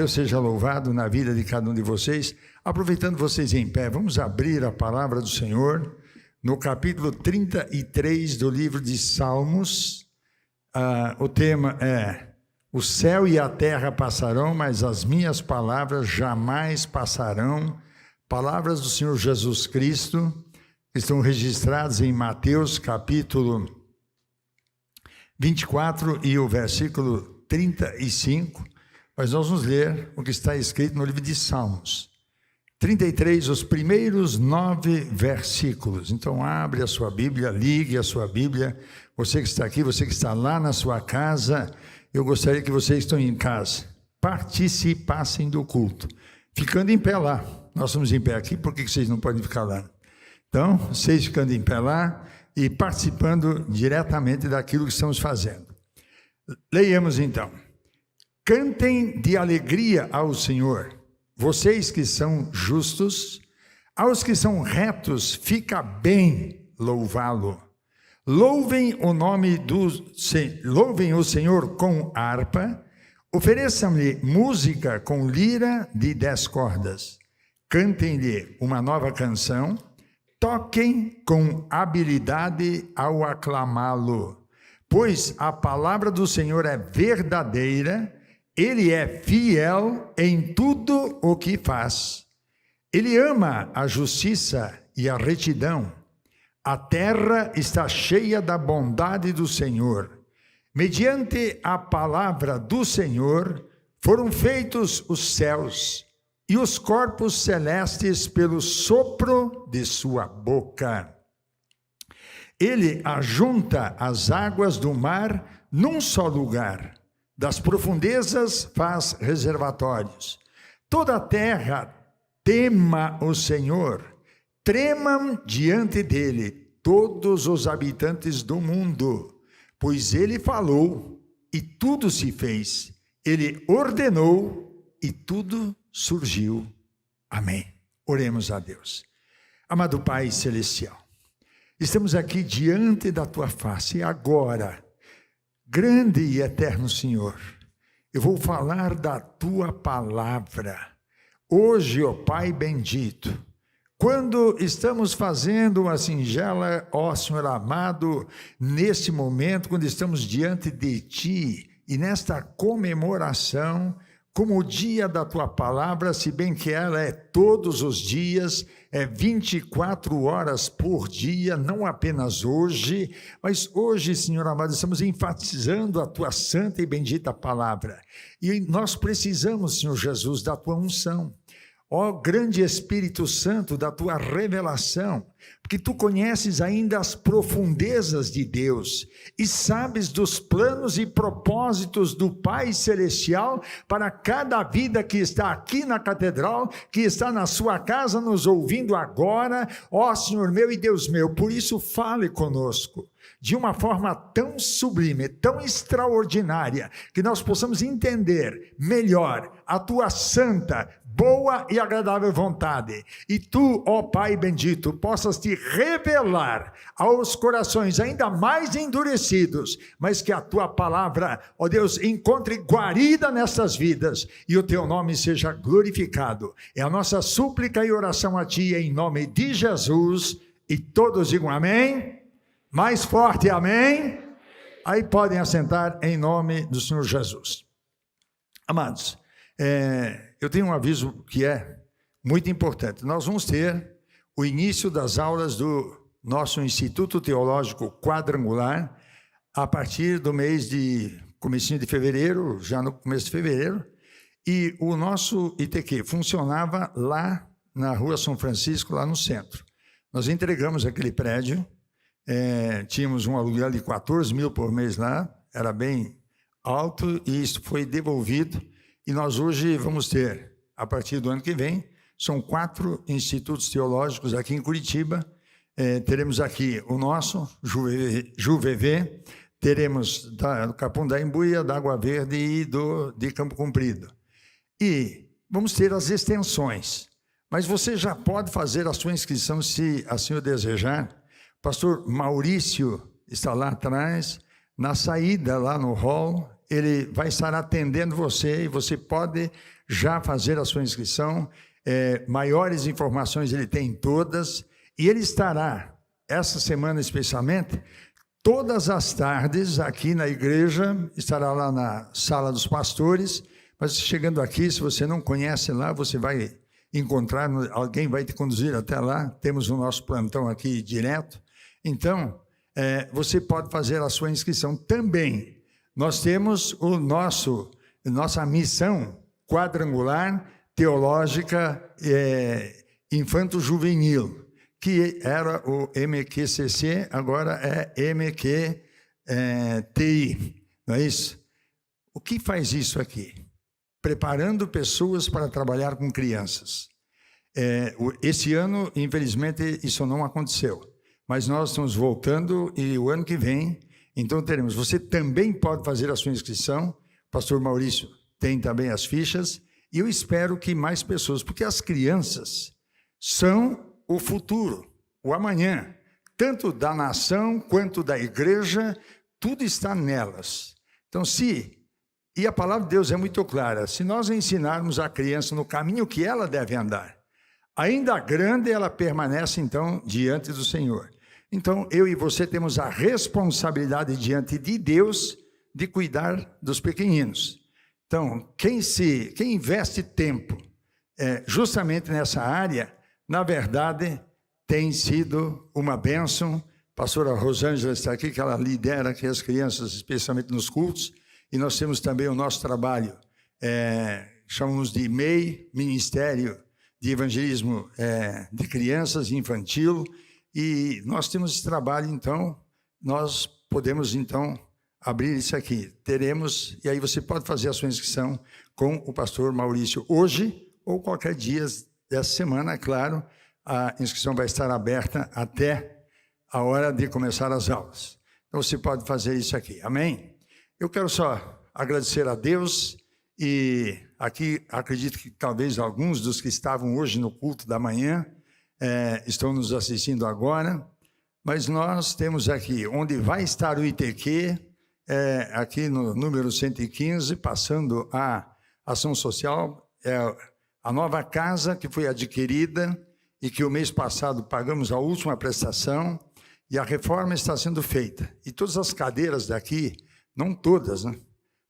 Deus seja louvado na vida de cada um de vocês. Aproveitando vocês em pé, vamos abrir a palavra do Senhor no capítulo 33 do livro de Salmos. O tema é: o céu e a terra passarão, mas as minhas palavras jamais passarão. Palavras do Senhor Jesus Cristo, que estão registradas em Mateus capítulo 24 e o versículo 35. Mas nós vamos ler o que está escrito no livro de Salmos 33, os primeiros 9 versículos. Então abre a sua Bíblia, ligue a sua Bíblia. Você que está aqui, você que está lá na sua casa, eu gostaria que vocês que estão em casa participassem do culto, ficando em pé lá. Nós estamos em pé aqui, por que vocês não podem ficar lá? Então, vocês ficando em pé lá e participando diretamente daquilo que estamos fazendo. Leiamos então. Cantem de alegria ao Senhor, vocês que são justos, aos que são retos, fica bem louvá-lo. Louvem o Senhor com harpa, ofereçam-lhe música com lira de 10 cordas. Cantem-lhe uma nova canção, toquem com habilidade ao aclamá-lo, pois a palavra do Senhor é verdadeira. Ele é fiel em tudo o que faz. Ele ama a justiça e a retidão. A terra está cheia da bondade do Senhor. Mediante a palavra do Senhor foram feitos os céus e os corpos celestes pelo sopro de sua boca. Ele ajunta as águas do mar num só lugar. Das profundezas faz reservatórios. Toda a terra tema o Senhor, tremam diante dele todos os habitantes do mundo, pois ele falou e tudo se fez, ele ordenou e tudo surgiu. Amém. Oremos a Deus. Amado Pai Celestial, estamos aqui diante da tua face agora. Grande e eterno Senhor, eu vou falar da tua palavra. Hoje, ó Pai bendito, quando estamos fazendo uma singela, ó Senhor amado, nesse momento, quando estamos diante de ti e nesta comemoração, como o dia da tua palavra, se bem que ela é todos os dias, é 24 horas por dia, não apenas hoje, mas hoje, Senhor amado, estamos enfatizando a tua santa e bendita palavra. E nós precisamos, Senhor Jesus, da tua unção. Ó grande Espírito Santo, da tua revelação, porque tu conheces ainda as profundezas de Deus e sabes dos planos e propósitos do Pai Celestial para cada vida que está aqui na catedral, que está na sua casa nos ouvindo agora, ó Senhor meu e Deus meu. Por isso fale conosco de uma forma tão sublime, tão extraordinária, que nós possamos entender melhor a tua santa, boa e agradável vontade, e tu, ó Pai bendito, possas te revelar aos corações ainda mais endurecidos, mas que a tua palavra, ó Deus, encontre guarida nessas vidas, e o teu nome seja glorificado. É a nossa súplica e oração a ti, em nome de Jesus, e todos digam amém. Mais forte, amém. Aí podem assentar em nome do Senhor Jesus. Amados, eu tenho um aviso que é muito importante. Nós vamos ter o início das aulas do nosso Instituto Teológico Quadrangular a partir do mês de comecinho de fevereiro, já no começo de fevereiro, e o nosso ITQ funcionava lá na Rua São Francisco, lá no centro. Nós entregamos aquele prédio, tínhamos um aluguel de 14 mil por mês lá, era bem alto, e isso foi devolvido. E nós hoje vamos ter, a partir do ano que vem, são 4 institutos teológicos aqui em Curitiba. Teremos aqui o nosso, JuVV, teremos do Capão da Embuia, da Água Verde e de Campo Comprido. E vamos ter as extensões. Mas você já pode fazer a sua inscrição se assim o desejar. Pastor Maurício está lá atrás, na saída lá no hall, ele vai estar atendendo você e você pode já fazer a sua inscrição. Maiores informações ele tem todas, e ele estará, essa semana especialmente, todas as tardes aqui na igreja, estará lá na Sala dos Pastores, mas chegando aqui, se você não conhece lá, você vai encontrar, alguém vai te conduzir até lá, temos o nosso plantão aqui direto. Então, você pode fazer a sua inscrição também. Nós temos nossa missão quadrangular teológica infanto-juvenil, que era o MQCC, agora é MQTI, não é isso? O que faz isso aqui? Preparando pessoas para trabalhar com crianças. Esse ano, infelizmente, isso não aconteceu, mas nós estamos voltando e o ano que vem, então teremos. Você também pode fazer a sua inscrição, o pastor Maurício tem também as fichas, e eu espero que mais pessoas, porque as crianças são o futuro, o amanhã, tanto da nação quanto da igreja, tudo está nelas. Então, e a palavra de Deus é muito clara, se nós ensinarmos a criança no caminho que ela deve andar, ainda grande ela permanece então diante do Senhor. Então, eu e você temos a responsabilidade diante de Deus de cuidar dos pequeninos. Então, quem investe tempo justamente nessa área, na verdade, tem sido uma bênção. A pastora Rosângela está aqui, que ela lidera aqui as crianças, especialmente nos cultos, e nós temos também o nosso trabalho, chamamos de MEI, Ministério de Evangelismo de Crianças e Infantil, e nós temos esse trabalho, então, nós podemos, então, abrir isso aqui. Teremos, e aí você pode fazer a sua inscrição com o pastor Maurício hoje, ou qualquer dia dessa semana, é claro, a inscrição vai estar aberta até a hora de começar as aulas. Então, você pode fazer isso aqui, amém? Eu quero só agradecer a Deus, e aqui acredito que talvez alguns dos que estavam hoje no culto da manhã estão nos assistindo agora, mas nós temos aqui, onde vai estar o ITQ, aqui no número 115, passando a ação social, a nova casa que foi adquirida e que o mês passado pagamos a última prestação, e a reforma está sendo feita. E todas as cadeiras daqui, não todas, né?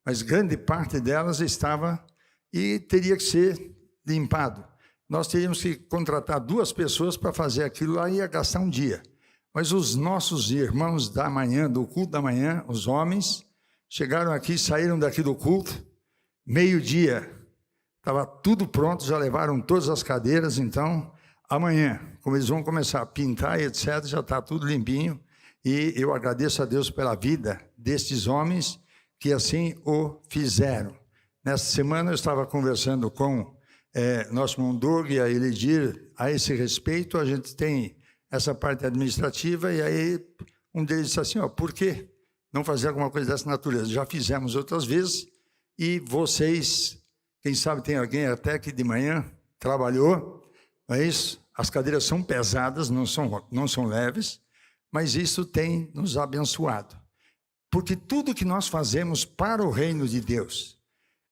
Mas grande parte delas estava e teria que ser limpado. Nós teríamos que contratar 2 pessoas para fazer aquilo lá, ia gastar um dia. Mas os nossos irmãos da manhã, do culto da manhã, os homens, chegaram aqui, saíram daqui do culto, meio-dia, estava tudo pronto, já levaram todas as cadeiras, então, amanhã, como eles vão começar a pintar e etc., já está tudo limpinho, e eu agradeço a Deus pela vida destes homens que assim o fizeram. Nesta semana eu estava conversando com nosso irmão Doug e a Elidir a esse respeito. A gente tem essa parte administrativa, e aí um deles disse assim, por que não fazer alguma coisa dessa natureza? Já fizemos outras vezes, e vocês, quem sabe tem alguém até que de manhã trabalhou, não é isso? As cadeiras são pesadas, não são leves, mas isso tem nos abençoado. Porque tudo que nós fazemos para o reino de Deus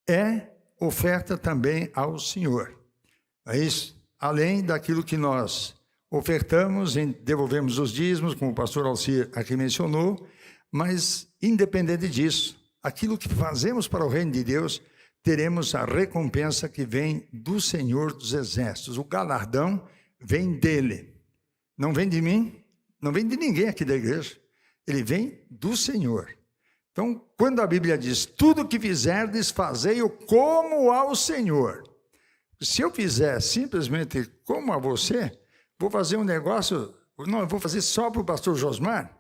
é oferta também ao Senhor. É isso? Além daquilo que nós ofertamos, devolvemos os dízimos, como o pastor Alcir aqui mencionou, mas independente disso, aquilo que fazemos para o reino de Deus, teremos a recompensa que vem do Senhor dos Exércitos. O galardão vem dele. Não vem de mim, não vem de ninguém aqui da igreja. Ele vem do Senhor. Então, quando a Bíblia diz, tudo que fizerdes, fazei-o como ao Senhor. Se eu fizer simplesmente como a você, vou fazer um negócio, não, eu vou fazer só para o pastor Josmar?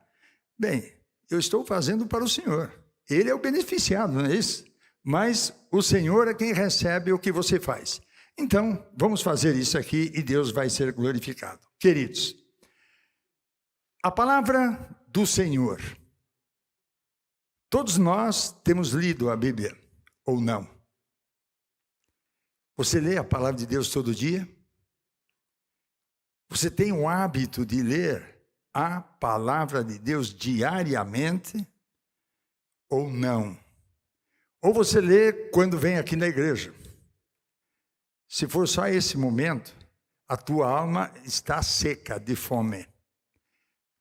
Bem, eu estou fazendo para o Senhor. Ele é o beneficiado, não é isso? Mas o Senhor é quem recebe o que você faz. Então, vamos fazer isso aqui e Deus vai ser glorificado. Queridos, a palavra do Senhor. Todos nós temos lido a Bíblia, ou não? Você lê a palavra de Deus todo dia? Você tem o hábito de ler a palavra de Deus diariamente, ou não? Ou você lê quando vem aqui na igreja? se for só esse momento, a tua alma está seca de fome.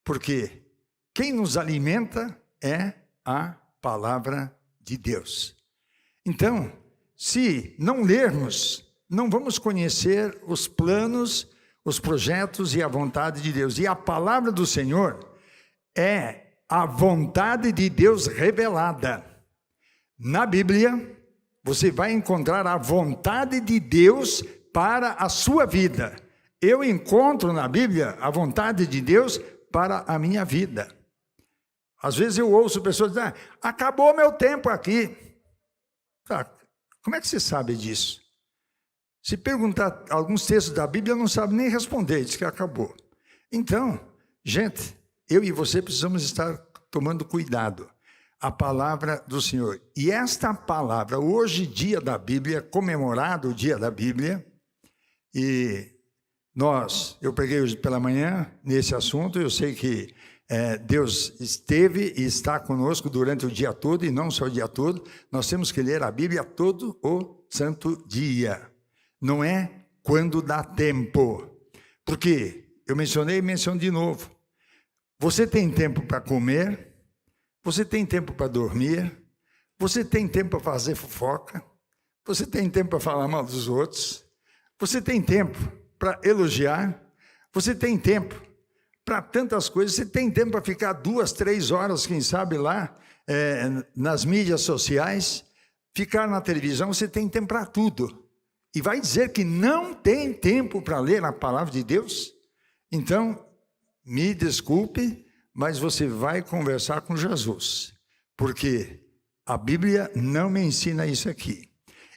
Porque quem nos alimenta é a palavra de Deus. Então, se não lermos, não vamos conhecer os planos, os projetos e a vontade de Deus. E a palavra do Senhor é a vontade de Deus revelada. Na Bíblia, você vai encontrar a vontade de Deus para a sua vida. Eu encontro na Bíblia a vontade de Deus para a minha vida. Às vezes eu ouço pessoas dizer, acabou meu tempo aqui. Tá, como é que você sabe disso? Se perguntar alguns textos da Bíblia, não sabe nem responder, diz que acabou. Então, gente, eu e você precisamos estar tomando cuidado. A palavra do Senhor. E esta palavra, hoje, dia da Bíblia, comemorado o dia da Bíblia, e eu preguei hoje pela manhã nesse assunto, eu sei que Deus esteve e está conosco durante o dia todo, e não só o dia todo, nós temos que ler a Bíblia todo o santo dia, não é quando dá tempo, porque eu mencionei e menciono de novo, você tem tempo para comer, você tem tempo para dormir, você tem tempo para fazer fofoca, você tem tempo para falar mal dos outros, você tem tempo para elogiar, você tem tempo para tantas coisas, você tem tempo para ficar 2, 3 horas, quem sabe lá, nas mídias sociais, ficar na televisão, você tem tempo para tudo. E vai dizer que não tem tempo para ler a palavra de Deus? Então, me desculpe, mas você vai conversar com Jesus, porque a Bíblia não me ensina isso aqui.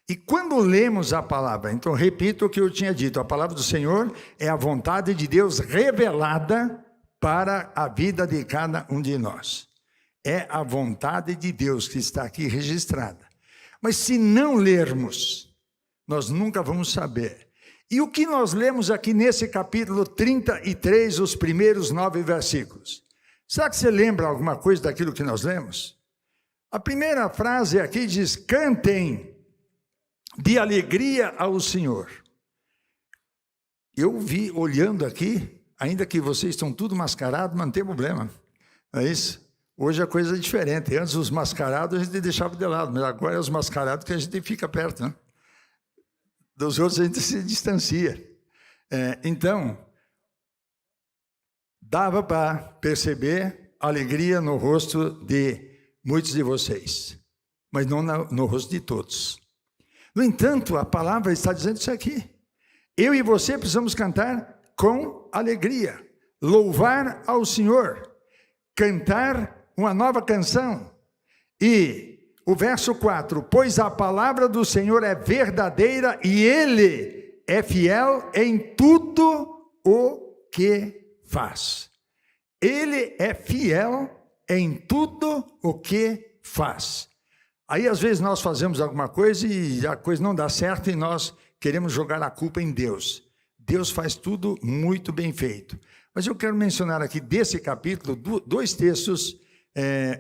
E quando lemos a palavra, então repito o que eu tinha dito, a palavra do Senhor é a vontade de Deus revelada para a vida de cada um de nós. É a vontade de Deus que está aqui registrada. Mas se não lermos, nós nunca vamos saber. E o que nós lemos aqui nesse capítulo 33, os primeiros 9 versículos? Será que você lembra alguma coisa daquilo que nós lemos? A primeira frase aqui diz, cantem de alegria ao Senhor. Eu vi olhando aqui, ainda que vocês estão tudo mascarados, mas não tem problema, não é isso? Hoje a coisa é diferente, antes os mascarados a gente deixava de lado, mas agora é os mascarados que a gente fica perto, né? Dos outros a gente se distancia. Então, dava para perceber alegria no rosto de muitos de vocês, mas não no rosto de todos. No entanto, a palavra está dizendo isso aqui. Eu e você precisamos cantar com alegria, louvar ao Senhor, cantar uma nova canção. E o verso 4, pois a palavra do Senhor é verdadeira e Ele é fiel em tudo o que faz. Ele é fiel em tudo o que faz. Aí às vezes nós fazemos alguma coisa e a coisa não dá certo e nós queremos jogar a culpa em Deus. Deus faz tudo muito bem feito. Mas eu quero mencionar aqui desse capítulo 2 textos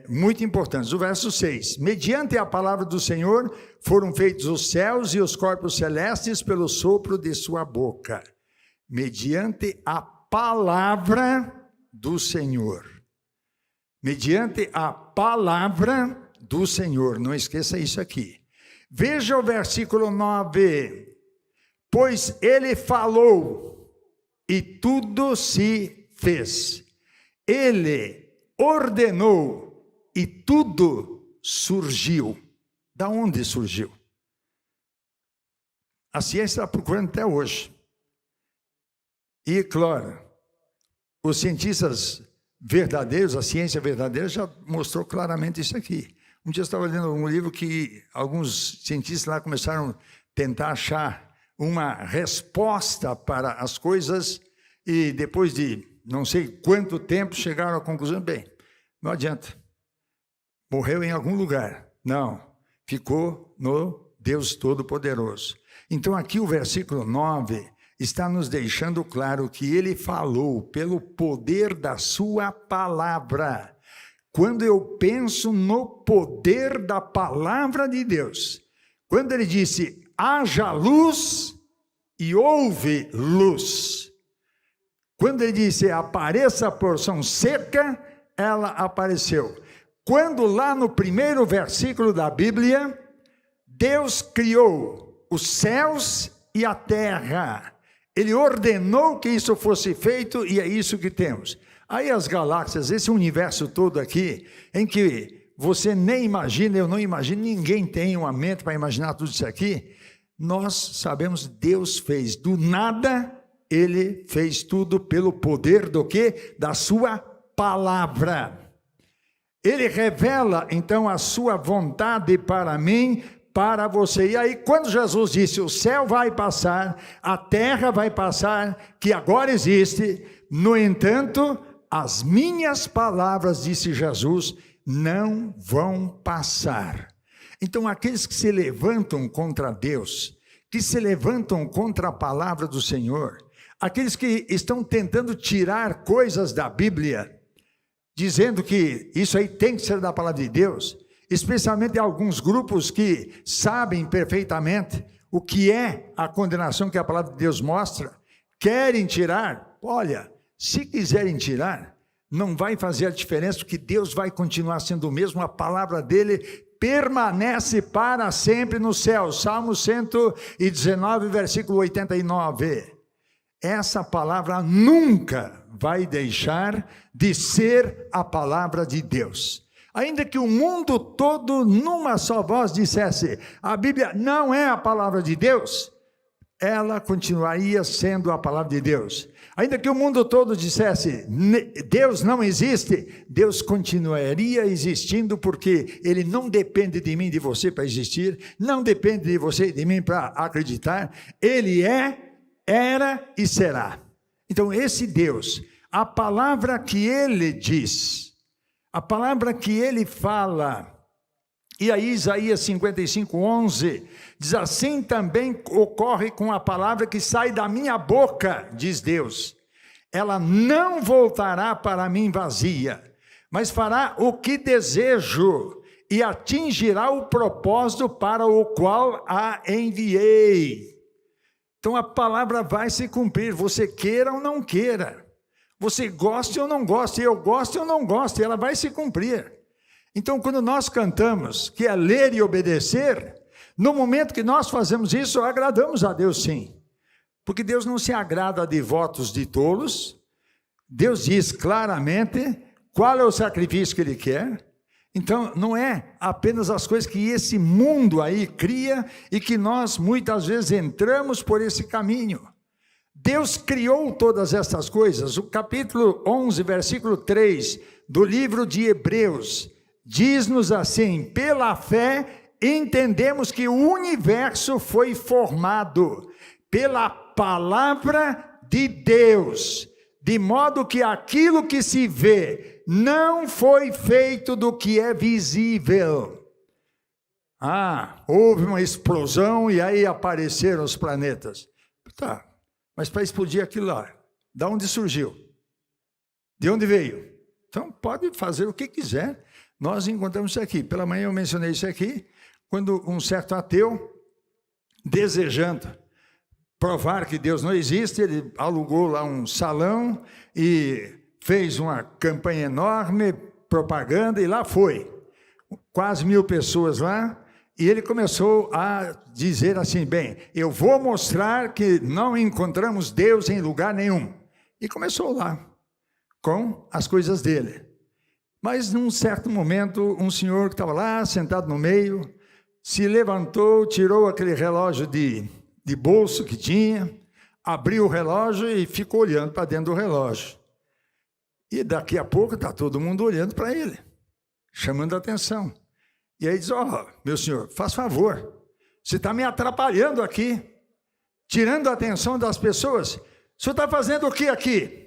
muito importantes. O verso 6, mediante a palavra do Senhor foram feitos os céus e os corpos celestes pelo sopro de sua boca. Mediante a palavra do Senhor. Mediante a palavra do Senhor. Não esqueça isso aqui. Veja o versículo 9. Pois ele falou e tudo se fez. Ele ordenou e tudo surgiu. Da onde surgiu? A ciência está procurando até hoje. E, claro, os cientistas verdadeiros, a ciência verdadeira já mostrou claramente isso aqui. Um dia eu estava lendo um livro que alguns cientistas lá começaram a tentar achar uma resposta para as coisas e depois de não sei quanto tempo chegaram à conclusão, bem, não adianta. Morreu em algum lugar. Não, ficou no Deus Todo-Poderoso. Então aqui o versículo 9 está nos deixando claro que ele falou pelo poder da sua palavra. Quando eu penso no poder da palavra de Deus, quando ele disse, haja luz, e houve luz. Quando ele disse, apareça a porção seca, ela apareceu. Quando lá no primeiro versículo da Bíblia, Deus criou os céus e a terra. Ele ordenou que isso fosse feito e é isso que temos. Aí as galáxias, esse universo todo aqui, em que você nem imagina, eu não imagino, ninguém tem uma mente para imaginar tudo isso aqui. Nós sabemos, Deus fez do nada, Ele fez tudo pelo poder do quê? Da sua palavra. Ele revela, então, a sua vontade para mim, para você. E aí, quando Jesus disse, o céu vai passar, a terra vai passar, que agora existe, no entanto, as minhas palavras, disse Jesus, não vão passar. Então, aqueles que se levantam contra Deus, que se levantam contra a palavra do Senhor, aqueles que estão tentando tirar coisas da Bíblia, dizendo que isso aí tem que ser da palavra de Deus, especialmente alguns grupos que sabem perfeitamente o que é a condenação que a palavra de Deus mostra, querem tirar. Olha, se quiserem tirar, não vai fazer a diferença, porque Deus vai continuar sendo o mesmo, a palavra dele permanece para sempre no céu. Salmo 119, versículo 89. Essa palavra nunca vai deixar de ser a palavra de Deus. Ainda que o mundo todo, numa só voz, dissesse, a Bíblia não é a palavra de Deus, ela continuaria sendo a palavra de Deus. Ainda que o mundo todo dissesse, Deus não existe, Deus continuaria existindo, porque Ele não depende de mim e de você para existir, não depende de você e de mim para acreditar, Ele é, era e será. Então esse Deus, a palavra que Ele diz, a palavra que Ele fala, e aí Isaías 55, 11, diz assim também ocorre com a palavra que sai da minha boca, diz Deus. Ela não voltará para mim vazia, mas fará o que desejo e atingirá o propósito para o qual a enviei. Então a palavra vai se cumprir, você queira ou não queira, você goste ou não goste, eu gosto ou não gosto, ela vai se cumprir. Então, quando nós cantamos, que é ler e obedecer, no momento que nós fazemos isso, agradamos a Deus sim. Porque Deus não se agrada de votos de tolos. Deus diz claramente qual é o sacrifício que Ele quer. Então, não é apenas as coisas que esse mundo aí cria e que nós muitas vezes entramos por esse caminho. Deus criou todas essas coisas. O capítulo 11, versículo 3 do livro de Hebreus, diz-nos assim, pela fé entendemos que o universo foi formado pela palavra de Deus, de modo que aquilo que se vê não foi feito do que é visível. Houve uma explosão e aí apareceram os planetas. Tá, mas para explodir aquilo lá, de onde surgiu? De onde veio? Então pode fazer o que quiser. Nós encontramos isso aqui. Pela manhã eu mencionei isso aqui, quando um certo ateu, desejando provar que Deus não existe, ele alugou lá um salão e fez uma campanha enorme, propaganda, e lá foi. Quase 1000 pessoas lá, e ele começou a dizer assim, bem, eu vou mostrar que não encontramos Deus em lugar nenhum. E começou lá, com as coisas dele. Mas num certo momento, um senhor que estava lá, sentado no meio, se levantou, tirou aquele relógio de bolso que tinha, abriu o relógio e ficou olhando para dentro do relógio. E daqui a pouco está todo mundo olhando para ele, chamando a atenção. E aí diz, meu senhor, faz favor, você está me atrapalhando aqui, tirando a atenção das pessoas. O senhor está fazendo o que aqui?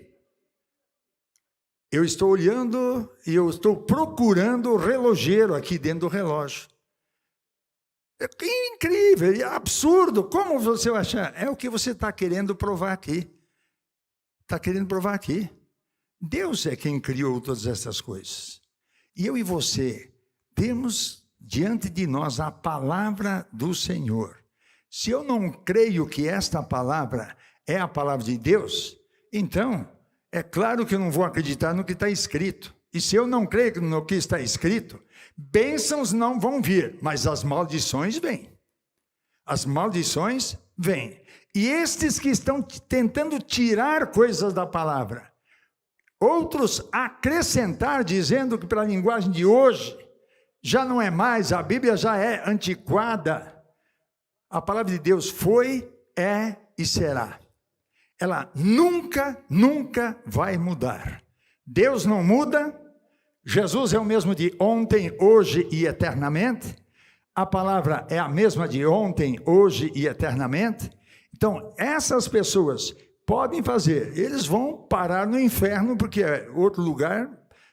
Eu estou olhando e eu estou procurando o relojeiro aqui dentro do relógio. É incrível, é absurdo. Como você vai achar? É o que você está querendo provar aqui. Está querendo provar aqui. Deus é quem criou todas essas coisas. E eu e você temos diante de nós a palavra do Senhor. Se eu não creio que esta palavra é a palavra de Deus, então é claro que eu não vou acreditar no que está escrito. E se eu não creio no que está escrito, bênçãos não vão vir, mas as maldições vêm. As maldições vêm. E estes que estão tentando tirar coisas da palavra, outros acrescentar, dizendo que pela linguagem de hoje, já não é mais, a Bíblia já é antiquada. A palavra de Deus foi, é e será. Ela nunca, nunca vai mudar. Deus não muda, Jesus é o mesmo de ontem, hoje e eternamente. A palavra é a mesma de ontem, hoje e eternamente. Então, essas pessoas podem fazer, eles vão parar no inferno, porque outro lugar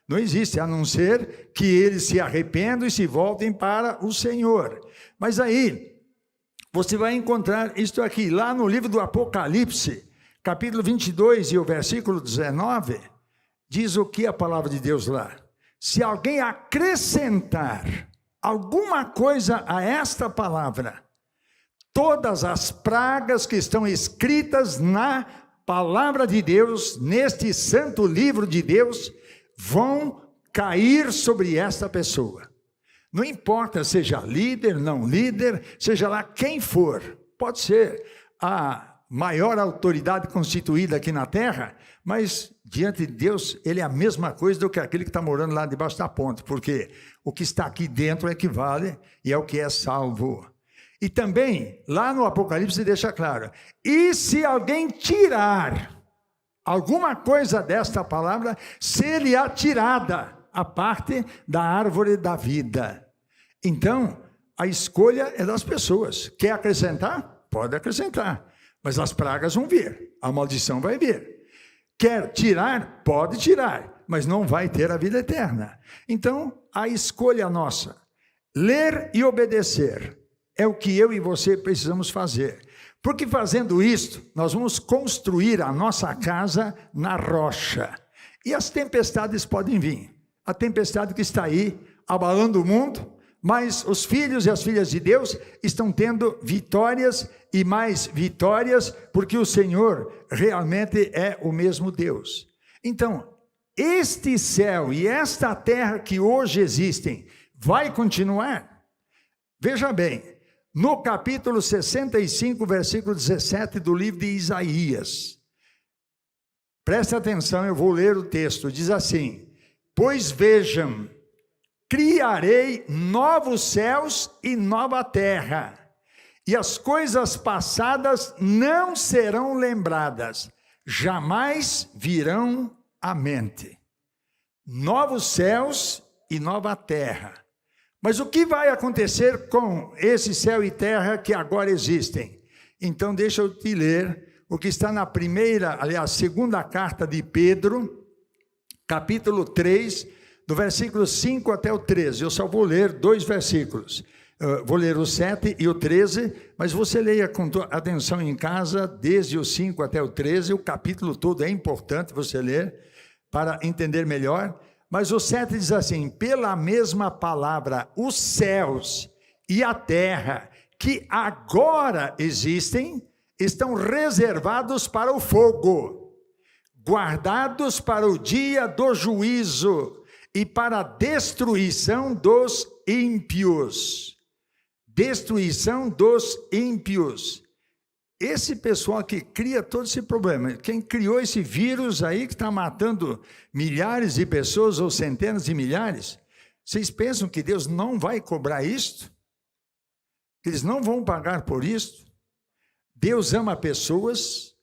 não existe, a não ser que eles se arrependam e se voltem para o Senhor. Mas aí, você vai encontrar isto aqui, lá no livro do Apocalipse, capítulo 22 e o versículo 19, diz o que a palavra de Deus lá? Se alguém acrescentar alguma coisa a esta palavra, todas as pragas que estão escritas na palavra de Deus, neste santo livro de Deus, vão cair sobre esta pessoa. Não importa seja líder, não líder, seja lá quem for, pode ser a maior autoridade constituída aqui na terra, mas diante de Deus, ele é a mesma coisa do que aquele que está morando lá debaixo da ponte, porque o que está aqui dentro é que vale e é o que é salvo. E também, lá no Apocalipse deixa claro, e se alguém tirar alguma coisa desta palavra, seria tirada a parte da árvore da vida. Então, a escolha é das pessoas. Quer acrescentar? Pode acrescentar. Mas as pragas vão vir, a maldição vai vir. Quer tirar? Pode tirar, mas não vai ter a vida eterna. Então, a escolha nossa, ler e obedecer, é o que eu e você precisamos fazer. Porque fazendo isto, nós vamos construir a nossa casa na rocha. E as tempestades podem vir. A tempestade que está aí, abalando o mundo, mas os filhos e as filhas de Deus estão tendo vitórias e mais vitórias, porque o Senhor realmente é o mesmo Deus. Então, este céu e esta terra que hoje existem, vai continuar? Veja bem, no capítulo 65, versículo 17 do livro de Isaías, preste atenção, eu vou ler o texto, diz assim: pois vejam, criarei novos céus e nova terra, e as coisas passadas não serão lembradas, jamais virão à mente. Novos céus e nova terra. Mas o que vai acontecer com esse céu e terra que agora existem? Então deixa eu te ler o que está na segunda carta de Pedro, capítulo 3, do versículo 5 até o 13. Eu só vou ler 2 versículos. Vou ler o 7 e o 13, mas você leia com atenção em casa, desde o 5 até o 13, o capítulo todo é importante você ler, para entender melhor. Mas o 7 diz assim: pela mesma palavra, os céus e a terra, que agora existem, estão reservados para o fogo, guardados para o dia do juízo, e para a destruição dos ímpios. Destruição dos ímpios. Esse pessoal que cria todo esse problema, quem criou esse vírus aí que está matando milhares de pessoas ou centenas de milhares, vocês pensam que Deus não vai cobrar isto? Eles não vão pagar por isto? Deus ama pessoas,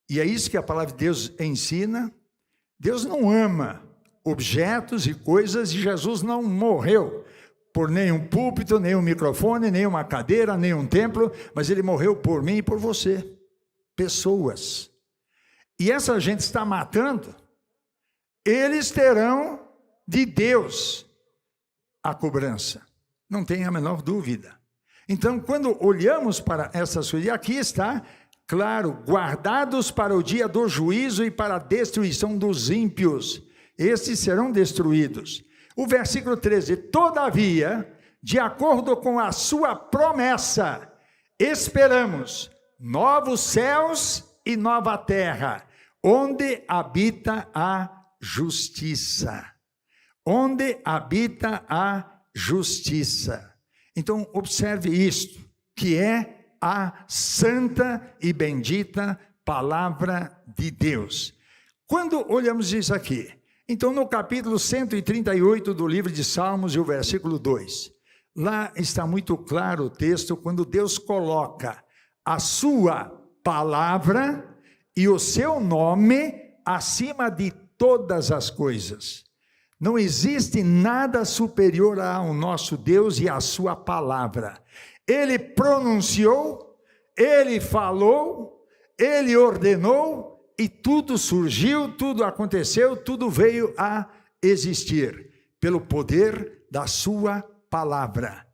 e é isso que a palavra de Deus ensina. Deus não ama objetos e coisas, e Jesus não morreu por nenhum púlpito, nenhum microfone, nenhuma cadeira, nenhum templo, mas ele morreu por mim e por você, pessoas. E essa gente está matando, eles terão de Deus a cobrança, não tem a menor dúvida. Então, quando olhamos para essas coisas, e aqui está, claro, guardados para o dia do juízo e para a destruição dos ímpios, estes serão destruídos. O versículo 13, todavia, de acordo com a sua promessa, esperamos novos céus e nova terra, onde habita a justiça. Onde habita a justiça. Então, observe isto, que é a santa e bendita palavra de Deus. Quando olhamos isso aqui, então no capítulo 138 do livro de Salmos e o versículo 2, lá está muito claro o texto, quando Deus coloca a sua palavra e o seu nome acima de todas as coisas. Não existe nada superior ao nosso Deus e à sua palavra. Ele pronunciou, ele falou, ele ordenou, e tudo surgiu, tudo aconteceu, tudo veio a existir, pelo poder da sua palavra.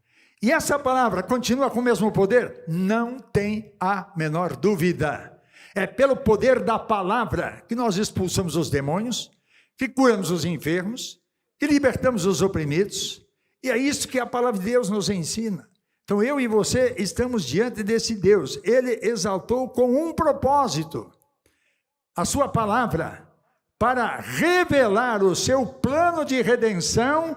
E essa palavra continua com o mesmo poder? Não tem a menor dúvida. É pelo poder da palavra que nós expulsamos os demônios, que curamos os enfermos, que libertamos os oprimidos, e é isso que a palavra de Deus nos ensina. Então eu e você estamos diante desse Deus. Ele exaltou com um propósito a sua palavra, para revelar o seu plano de redenção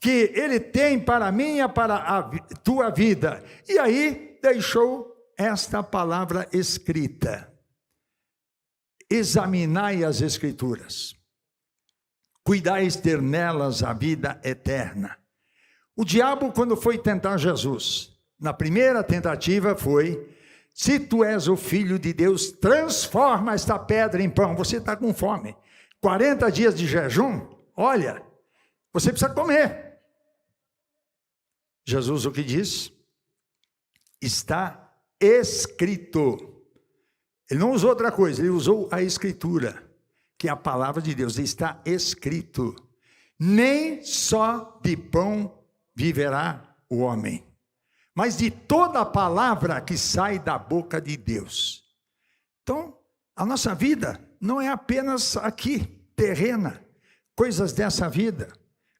que ele tem para mim e para a tua vida. E aí deixou esta palavra escrita. Examinai as escrituras, cuidais ter nelas a vida eterna. O diabo, quando foi tentar Jesus, na primeira tentativa foi: se tu és o Filho de Deus, transforma esta pedra em pão. Você está com fome, 40 dias de jejum, olha, você precisa comer. Jesus o que diz? Está escrito. Ele não usou outra coisa, ele usou a escritura, que é a palavra de Deus. Está escrito: nem só de pão viverá o homem, mas de toda a palavra que sai da boca de Deus. Então, a nossa vida não é apenas aqui, terrena, coisas dessa vida,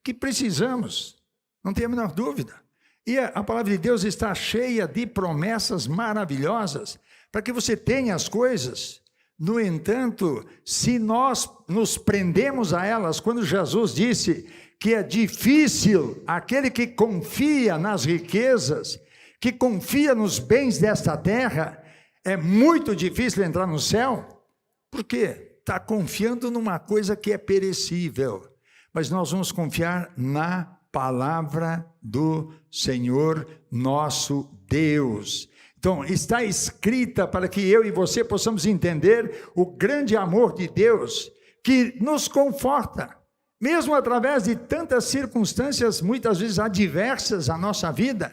que precisamos, não tem a menor dúvida. E a palavra de Deus está cheia de promessas maravilhosas, para que você tenha as coisas. No entanto, se nós nos prendemos a elas, quando Jesus disse que é difícil aquele que confia nas riquezas, que confia nos bens desta terra, é muito difícil entrar no céu. Por quê? Está confiando numa coisa que é perecível. Mas nós vamos confiar na palavra do Senhor nosso Deus. Então, está escrita para que eu e você possamos entender o grande amor de Deus, que nos conforta, mesmo através de tantas circunstâncias, muitas vezes adversas à nossa vida.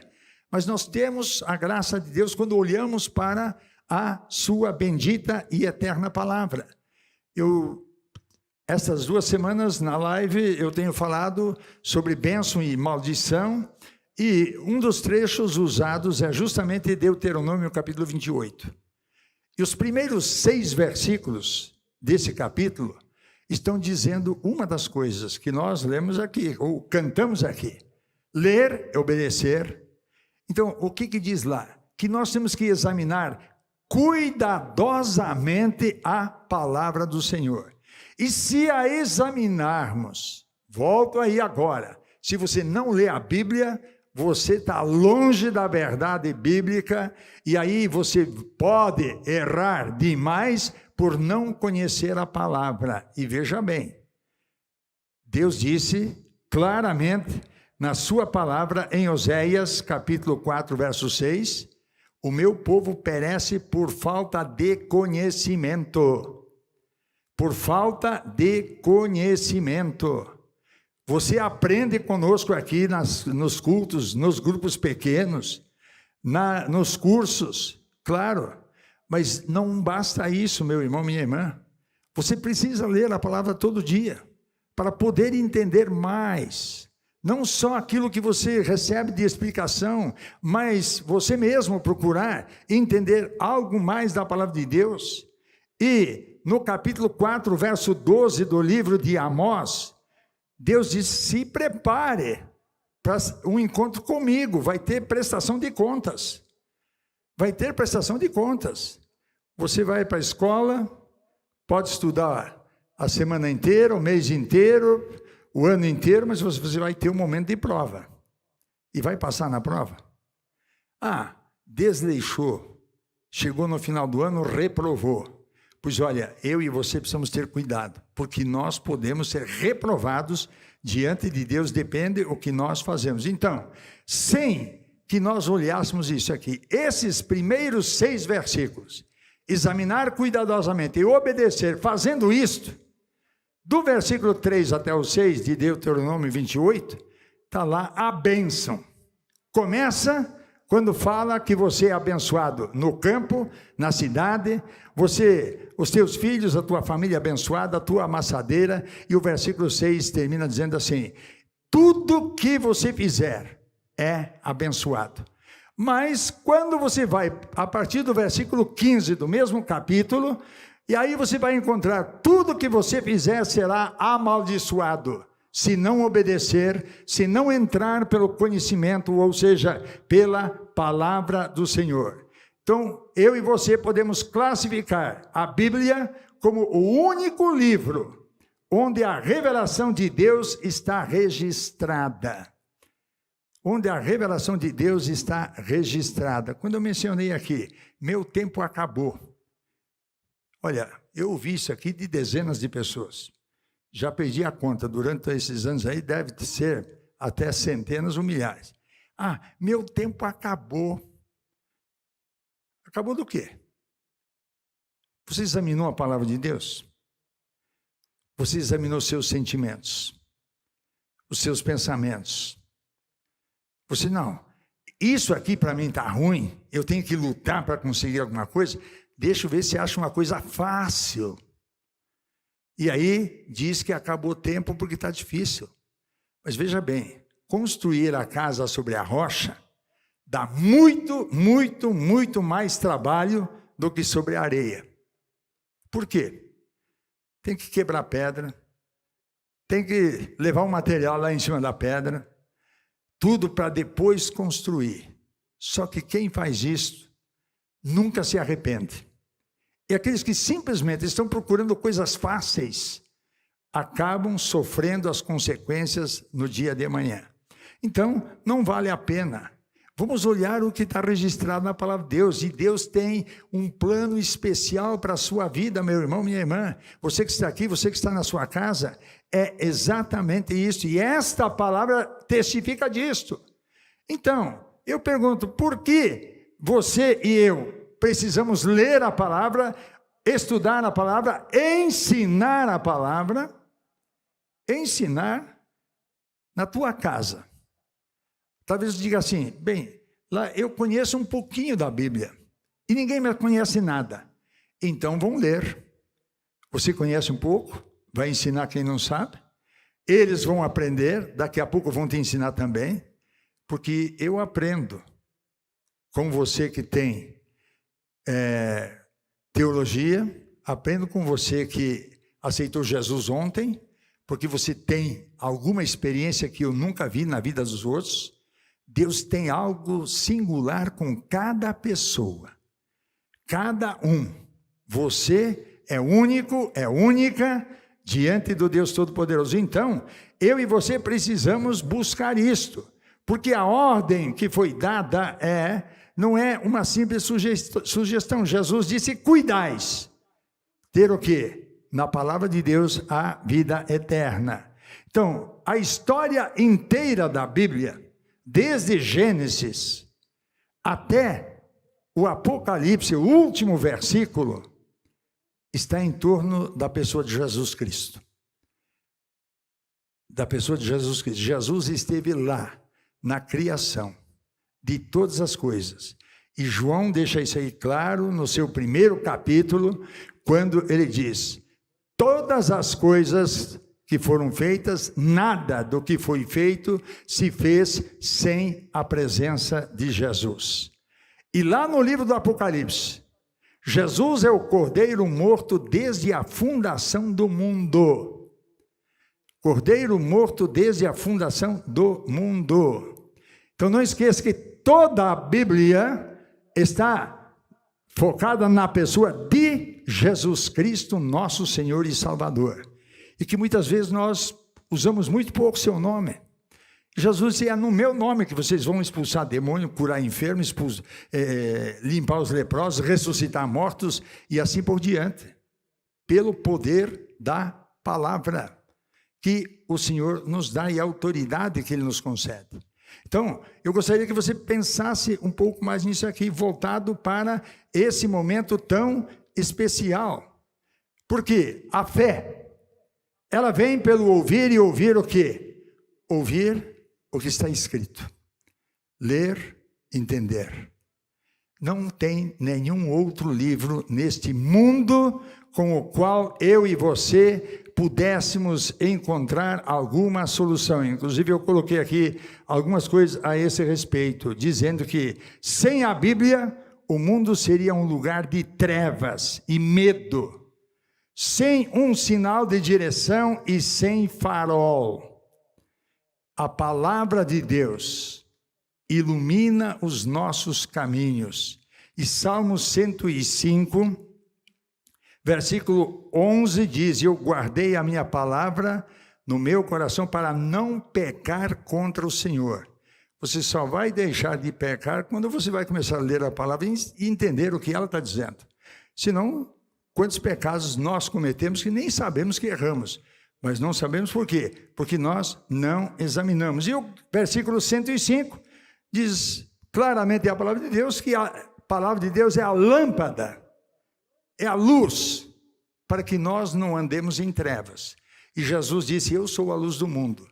Mas nós temos a graça de Deus quando olhamos para a sua bendita e eterna palavra. Essas 2 semanas na live eu tenho falado sobre bênção e maldição, e um dos trechos usados é justamente Deuteronômio capítulo 28. E os primeiros 6 versículos desse capítulo estão dizendo uma das coisas que nós lemos aqui, ou cantamos aqui: ler, obedecer. Então, o que diz lá? Que nós temos que examinar cuidadosamente a palavra do Senhor. E se a examinarmos, volto aí agora, se você não lê a Bíblia, você está longe da verdade bíblica, e aí você pode errar demais por não conhecer a palavra. E veja bem, Deus disse claramente na sua palavra em Oséias capítulo 4, verso 6, o meu povo perece por falta de conhecimento. Por falta de conhecimento. Você aprende conosco aqui nos cultos, nos grupos pequenos, nos cursos, claro, mas não basta isso, meu irmão, minha irmã. Você precisa ler a palavra todo dia, para poder entender mais, não só aquilo que você recebe de explicação, mas você mesmo procurar entender algo mais da palavra de Deus. E no capítulo 4, verso 12 do livro de Amós, Deus diz: se prepare para um encontro comigo, vai ter prestação de contas. vai ter prestação de contas. Você vai para a escola, pode estudar a semana inteira, o mês inteiro, o ano inteiro, mas você vai ter um momento de prova. E vai passar na prova. Desleixou. Chegou no final do ano, reprovou. Pois olha, eu e você precisamos ter cuidado, porque nós podemos ser reprovados diante de Deus, depende o que nós fazemos. Então, sem que nós olhássemos isso aqui, esses primeiros 6 versículos, examinar cuidadosamente e obedecer, fazendo isto, do versículo 3 até o 6 de Deuteronômio 28, está lá a bênção. Começa quando fala que você é abençoado no campo, na cidade, os teus filhos, a tua família abençoada, a tua amassadeira, e o versículo 6 termina dizendo assim: tudo que você fizer é abençoado. Mas quando você vai, a partir do versículo 15 do mesmo capítulo, e aí você vai encontrar tudo que você fizer será amaldiçoado, se não obedecer, se não entrar pelo conhecimento, ou seja, pela palavra do Senhor. Então, eu e você podemos classificar a Bíblia como o único livro onde a revelação de Deus está registrada. Onde a revelação de Deus está registrada. Quando eu mencionei aqui, meu tempo acabou. Olha, eu ouvi isso aqui de dezenas de pessoas. Já perdi a conta, durante esses anos aí, deve ser até centenas ou milhares. Meu tempo acabou. Acabou do quê? Você examinou a palavra de Deus? Você examinou seus sentimentos? Os seus pensamentos? Você não. Isso aqui para mim está ruim, eu tenho que lutar para conseguir alguma coisa. Deixa eu ver se acha uma coisa fácil. E aí diz que acabou o tempo porque está difícil. Mas veja bem, construir a casa sobre a rocha dá muito, muito, muito mais trabalho do que sobre a areia. Por quê? Tem que quebrar pedra, tem que levar o material lá em cima da pedra, tudo para depois construir. Só que quem faz isso nunca se arrepende. E aqueles que simplesmente estão procurando coisas fáceis, acabam sofrendo as consequências no dia de amanhã. Então, não vale a pena. Vamos olhar o que está registrado na palavra de Deus. E Deus tem um plano especial para a sua vida, meu irmão, minha irmã. Você que está aqui, você que está na sua casa, é exatamente isso. E esta palavra testifica disto. Então, eu pergunto, por que você e eu precisamos ler a palavra, estudar a palavra, ensinar a palavra, ensinar na tua casa? Talvez diga assim, bem, lá eu conheço um pouquinho da Bíblia e ninguém me conhece nada. Então vão ler. Você conhece um pouco, vai ensinar quem não sabe. Eles vão aprender, daqui a pouco vão te ensinar também, porque eu aprendo com você que tem teologia, aprendo com você que aceitou Jesus ontem, porque você tem alguma experiência que eu nunca vi na vida dos outros. Deus tem algo singular com cada pessoa, cada um. Você é único, é única diante do Deus Todo-Poderoso. Então, eu e você precisamos buscar isto, porque a ordem que foi dada não é uma simples sugestão. Jesus disse, cuidais. Ter o quê? Na palavra de Deus, a vida eterna. Então, a história inteira da Bíblia, desde Gênesis até o Apocalipse, o último versículo, está em torno da pessoa de Jesus Cristo. Da pessoa de Jesus Cristo. Jesus esteve lá, na criação de todas as coisas. E João deixa isso aí claro no seu primeiro capítulo, quando ele diz, todas as coisas que foram feitas, nada do que foi feito se fez sem a presença de Jesus. E lá no livro do Apocalipse, Jesus é o Cordeiro morto desde a fundação do mundo. Cordeiro morto desde a fundação do mundo. Então não esqueça que toda a Bíblia está focada na pessoa de Jesus Cristo, nosso Senhor e Salvador. E que muitas vezes nós usamos muito pouco seu nome. Jesus disse, é no meu nome que vocês vão expulsar demônio, curar enfermos, limpar os leprosos, ressuscitar mortos e assim por diante. Pelo poder da palavra que o Senhor nos dá e a autoridade que Ele nos concede. Então, eu gostaria que você pensasse um pouco mais nisso aqui, voltado para esse momento tão especial. Porque a fé, ela vem pelo ouvir, e ouvir o quê? Ouvir o que está escrito. Ler, entender. Não tem nenhum outro livro neste mundo com o qual eu e você pudéssemos encontrar alguma solução. Inclusive, eu coloquei aqui algumas coisas a esse respeito, dizendo que sem a Bíblia, o mundo seria um lugar de trevas e medo, sem um sinal de direção e sem farol. A palavra de Deus ilumina os nossos caminhos. E Salmo 105, versículo 11 diz, eu guardei a minha palavra no meu coração para não pecar contra o Senhor. Você só vai deixar de pecar quando você vai começar a ler a palavra e entender o que ela está dizendo. Senão, quantos pecados nós cometemos que nem sabemos que erramos. Mas não sabemos por quê? Porque nós não examinamos. E o versículo 105 diz claramente a palavra de Deus, que a palavra de Deus é a lâmpada, é a luz, para que nós não andemos em trevas. E Jesus disse, eu sou a luz do mundo.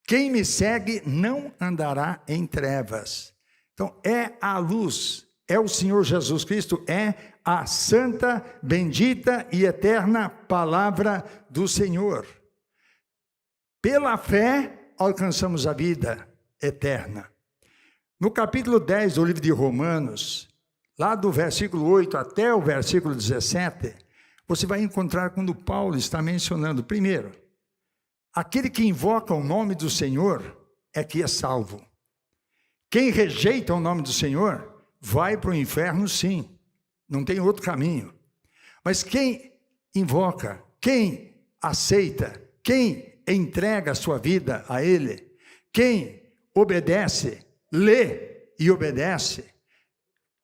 Quem me segue não andará em trevas. Então, é a luz, é o Senhor Jesus Cristo, é a santa, bendita e eterna palavra do Senhor. Pela fé, alcançamos a vida eterna. No capítulo 10 do livro de Romanos, lá do versículo 8 até o versículo 17, você vai encontrar quando Paulo está mencionando, primeiro, aquele que invoca o nome do Senhor é que é salvo. Quem rejeita o nome do Senhor vai para o inferno, sim. Não tem outro caminho. Mas quem invoca, quem aceita, quem entrega a sua vida a Ele, quem obedece, lê e obedece,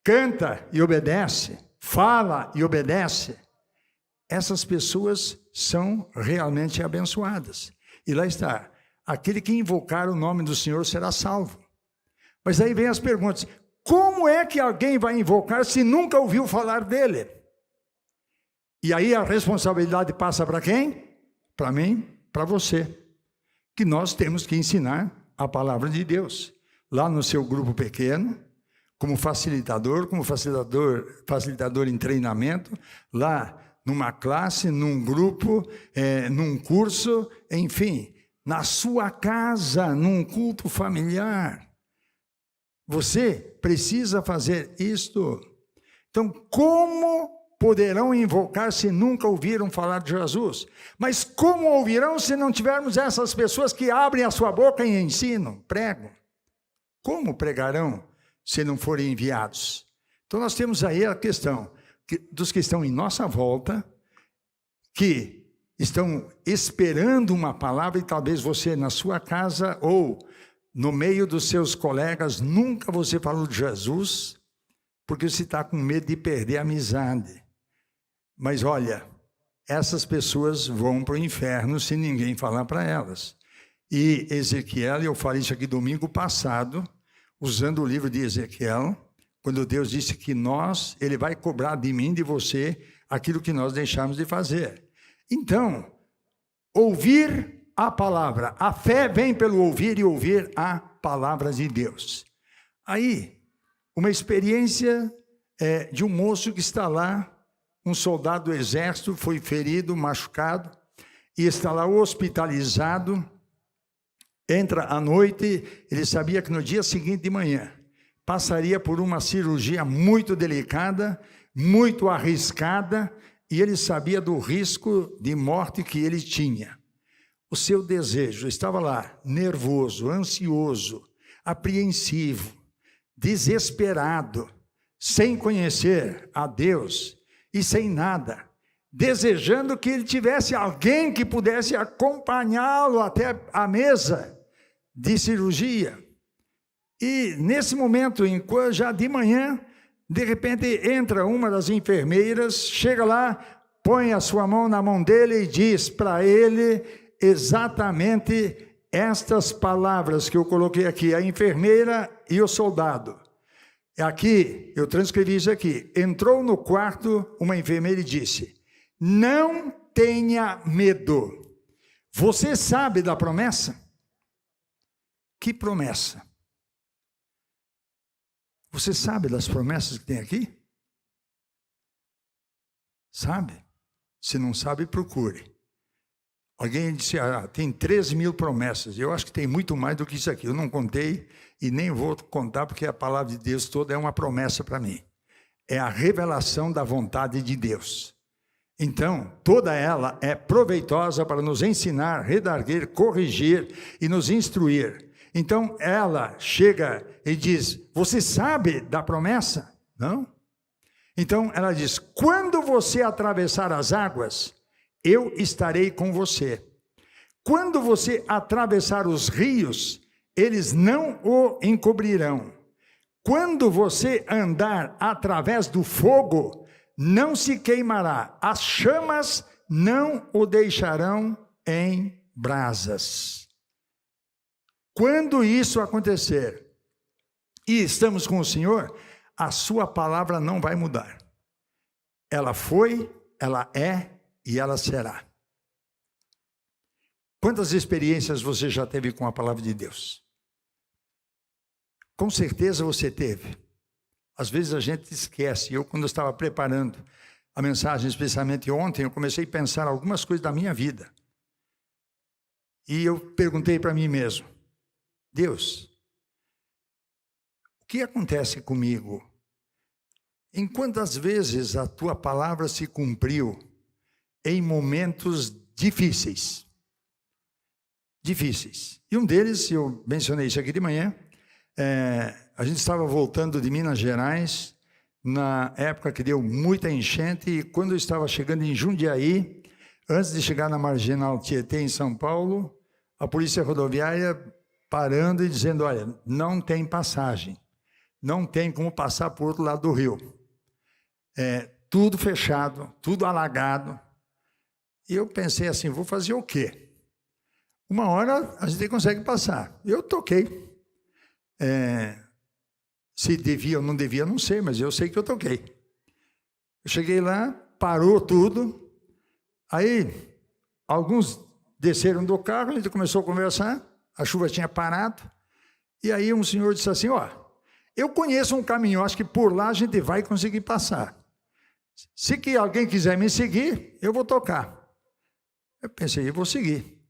canta e obedece, fala e obedece, essas pessoas são realmente abençoadas. E lá está, aquele que invocar o nome do Senhor será salvo. Mas aí vem as perguntas, como é que alguém vai invocar se nunca ouviu falar dele? E aí a responsabilidade passa para quem? Para mim, para você. Que nós temos que ensinar a palavra de Deus. Lá no seu grupo pequeno, como facilitador em treinamento, lá numa classe, num grupo, num curso, enfim, na sua casa, num culto familiar. Você precisa fazer isto. Então, como poderão invocar se nunca ouviram falar de Jesus? Mas como ouvirão se não tivermos essas pessoas que abrem a sua boca e ensinam, pregam? Como pregarão se não forem enviados? Então, nós temos aí a questão dos que estão em nossa volta, que estão esperando uma palavra, e talvez você na sua casa ou no meio dos seus colegas, nunca você falou de Jesus, porque você está com medo de perder a amizade. Mas olha, essas pessoas vão para o inferno se ninguém falar para elas. E Ezequiel, eu falei isso aqui domingo passado, usando o livro de Ezequiel, quando Deus disse que Ele vai cobrar de mim, de você, aquilo que nós deixamos de fazer. Então, ouvir a palavra. A fé vem pelo ouvir e ouvir a palavra de Deus. Aí, uma experiência de um moço que está lá, um soldado do exército, foi ferido, machucado, e está lá hospitalizado, entra à noite, ele sabia que no dia seguinte de manhã, passaria por uma cirurgia muito delicada, muito arriscada, e ele sabia do risco de morte que ele tinha. O seu desejo estava lá, nervoso, ansioso, apreensivo, desesperado, sem conhecer a Deus e sem nada, desejando que ele tivesse alguém que pudesse acompanhá-lo até a mesa de cirurgia. E nesse momento, já de manhã, de repente entra uma das enfermeiras, chega lá, põe a sua mão na mão dele e diz para ele exatamente estas palavras que eu coloquei aqui, a enfermeira e o soldado. Aqui, eu transcrevi isso aqui. Entrou no quarto uma enfermeira e disse: não tenha medo. Você sabe da promessa? Que promessa? Você sabe das promessas que tem aqui? Sabe? Se não sabe, procure. Alguém disse, tem 13.000 promessas. Eu acho que tem muito mais do que isso aqui. Eu não contei e nem vou contar, porque a palavra de Deus toda é uma promessa para mim. É a revelação da vontade de Deus. Então, toda ela é proveitosa para nos ensinar, redarguir, corrigir e nos instruir. Então, ela chega e diz, você sabe da promessa? Não? Então, ela diz, quando você atravessar as águas, eu estarei com você. Quando você atravessar os rios, eles não o encobrirão. Quando você andar através do fogo, não se queimará. As chamas não o deixarão em brasas. Quando isso acontecer, e estamos com o Senhor, a sua palavra não vai mudar. Ela foi, ela é e ela será. Quantas experiências você já teve com a palavra de Deus? Com certeza você teve. Às vezes a gente esquece. Eu, quando eu estava preparando a mensagem, especialmente ontem, eu comecei a pensar algumas coisas da minha vida. E eu perguntei para mim mesmo, Deus, o que acontece comigo? Em quantas vezes a tua palavra se cumpriu em momentos difíceis? Difíceis. E um deles, eu mencionei isso aqui de manhã, a gente estava voltando de Minas Gerais, na época que deu muita enchente, e quando eu estava chegando em Jundiaí, antes de chegar na Marginal Tietê, em São Paulo, a polícia rodoviária parando e dizendo, olha, não tem passagem, não tem como passar por outro lado do rio. Tudo fechado, tudo alagado. E eu pensei assim, vou fazer o quê? Uma hora a gente consegue passar. Eu toquei. Se devia ou não devia, não sei, mas eu sei que eu toquei. Eu cheguei lá, parou tudo. Aí, alguns desceram do carro, a gente começou a conversar, a chuva tinha parado. E aí um senhor disse assim, eu conheço um caminho, acho que por lá a gente vai conseguir passar. Se que alguém quiser me seguir, eu vou tocar. Eu pensei, eu vou seguir.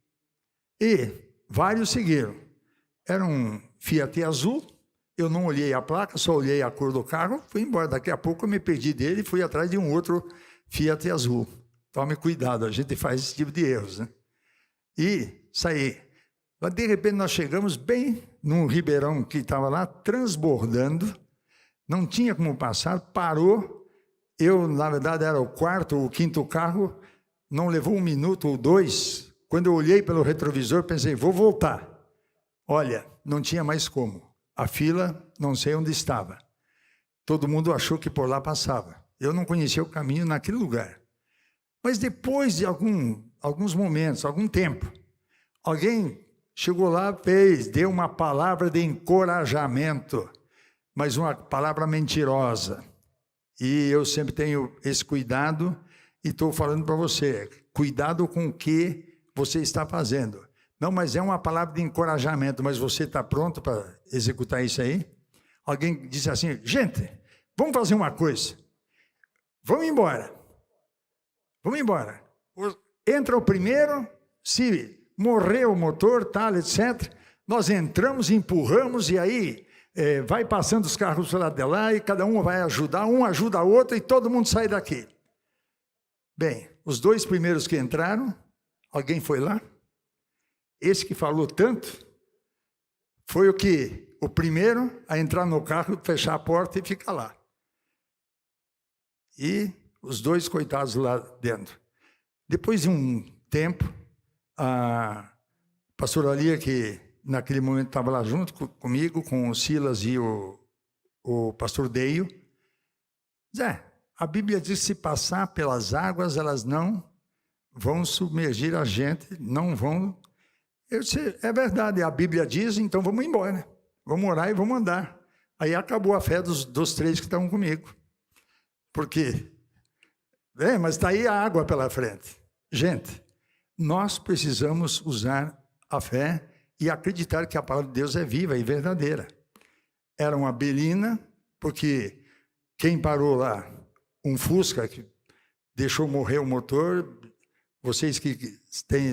E vários seguiram. Era um Fiat azul, eu não olhei a placa, só olhei a cor do carro, fui embora. Daqui a pouco eu me perdi dele e fui atrás de um outro Fiat azul. Tome cuidado, a gente faz esse tipo de erros, né? E saí. Mas de repente nós chegamos bem num ribeirão que estava lá, transbordando, não tinha como passar, parou. Eu, na verdade, era o quarto ou o quinto carro, não levou 1 minuto ou 2. Quando eu olhei pelo retrovisor, pensei, vou voltar. Olha, não tinha mais como. A fila, não sei onde estava. Todo mundo achou que por lá passava. Eu não conhecia o caminho naquele lugar. Mas depois de alguns momentos, algum tempo, alguém chegou lá, deu uma palavra de encorajamento, mas uma palavra mentirosa. E eu sempre tenho esse cuidado e estou falando para você, cuidado com o que você está fazendo. Não, mas é uma palavra de encorajamento, mas você está pronto para executar isso aí? Alguém disse assim, gente, vamos fazer uma coisa, vamos embora. Vamos embora. Entra o primeiro, se morrer o motor, tal, etc., nós entramos, empurramos e aí vai passando os carros lá de lá e cada um vai ajudar, um ajuda o outro e todo mundo sai daqui. Bem, os 2 primeiros que entraram, alguém foi lá? Esse que falou tanto foi o primeiro a entrar no carro, fechar a porta e ficar lá. E os dois coitados lá dentro. Depois de um tempo, a pastora Lia, que naquele momento estava lá junto comigo, com o Silas e o pastor Deio, a Bíblia diz que se passar pelas águas, elas não vão submergir a gente, não vão... Eu disse, é verdade, a Bíblia diz, então vamos embora, vamos orar e vamos andar. Aí acabou a fé dos três que estavam comigo. Porque, mas está aí a água pela frente. Gente, nós precisamos usar a fé e acreditar que a palavra de Deus é viva e verdadeira. Era uma belina, porque quem parou lá, um Fusca, que deixou morrer o motor, vocês que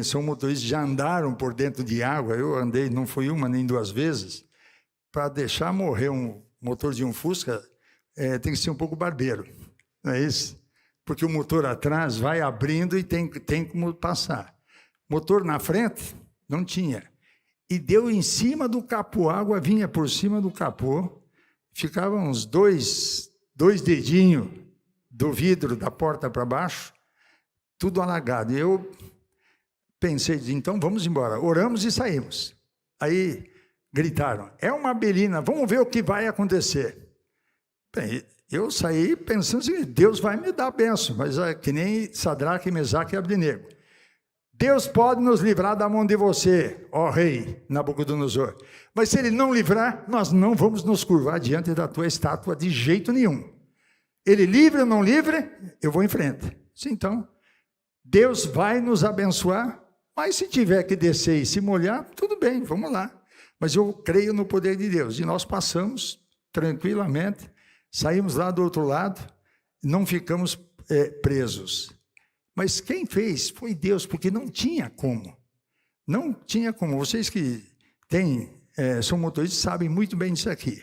são motoristas já andaram por dentro de água, eu andei, não foi uma nem duas vezes, para deixar morrer um motor de um Fusca, tem que ser um pouco barbeiro, não é isso? Porque o motor atrás vai abrindo e tem como passar. Motor na frente, não tinha. E deu em cima do capô, a água vinha por cima do capô, ficava uns dois dedinhos do vidro da porta para baixo, tudo alagado. E eu pensei, então vamos embora. Oramos e saímos. Aí gritaram, é uma belina, vamos ver o que vai acontecer. Bem, eu saí pensando assim, Deus vai me dar a bênção, mas é que nem Sadraque, Mesaque e Abdenego. Deus pode nos livrar da mão de você, ó rei Nabucodonosor. Mas se ele não livrar, nós não vamos nos curvar diante da tua estátua de jeito nenhum. Ele livre ou não livre, eu vou em frente. Então, Deus vai nos abençoar, mas se tiver que descer e se molhar, tudo bem, vamos lá. Mas eu creio no poder de Deus. E nós passamos tranquilamente, saímos lá do outro lado, não ficamos presos. Mas quem fez foi Deus, porque não tinha como. Não tinha como. Vocês que são motoristas sabem muito bem disso aqui.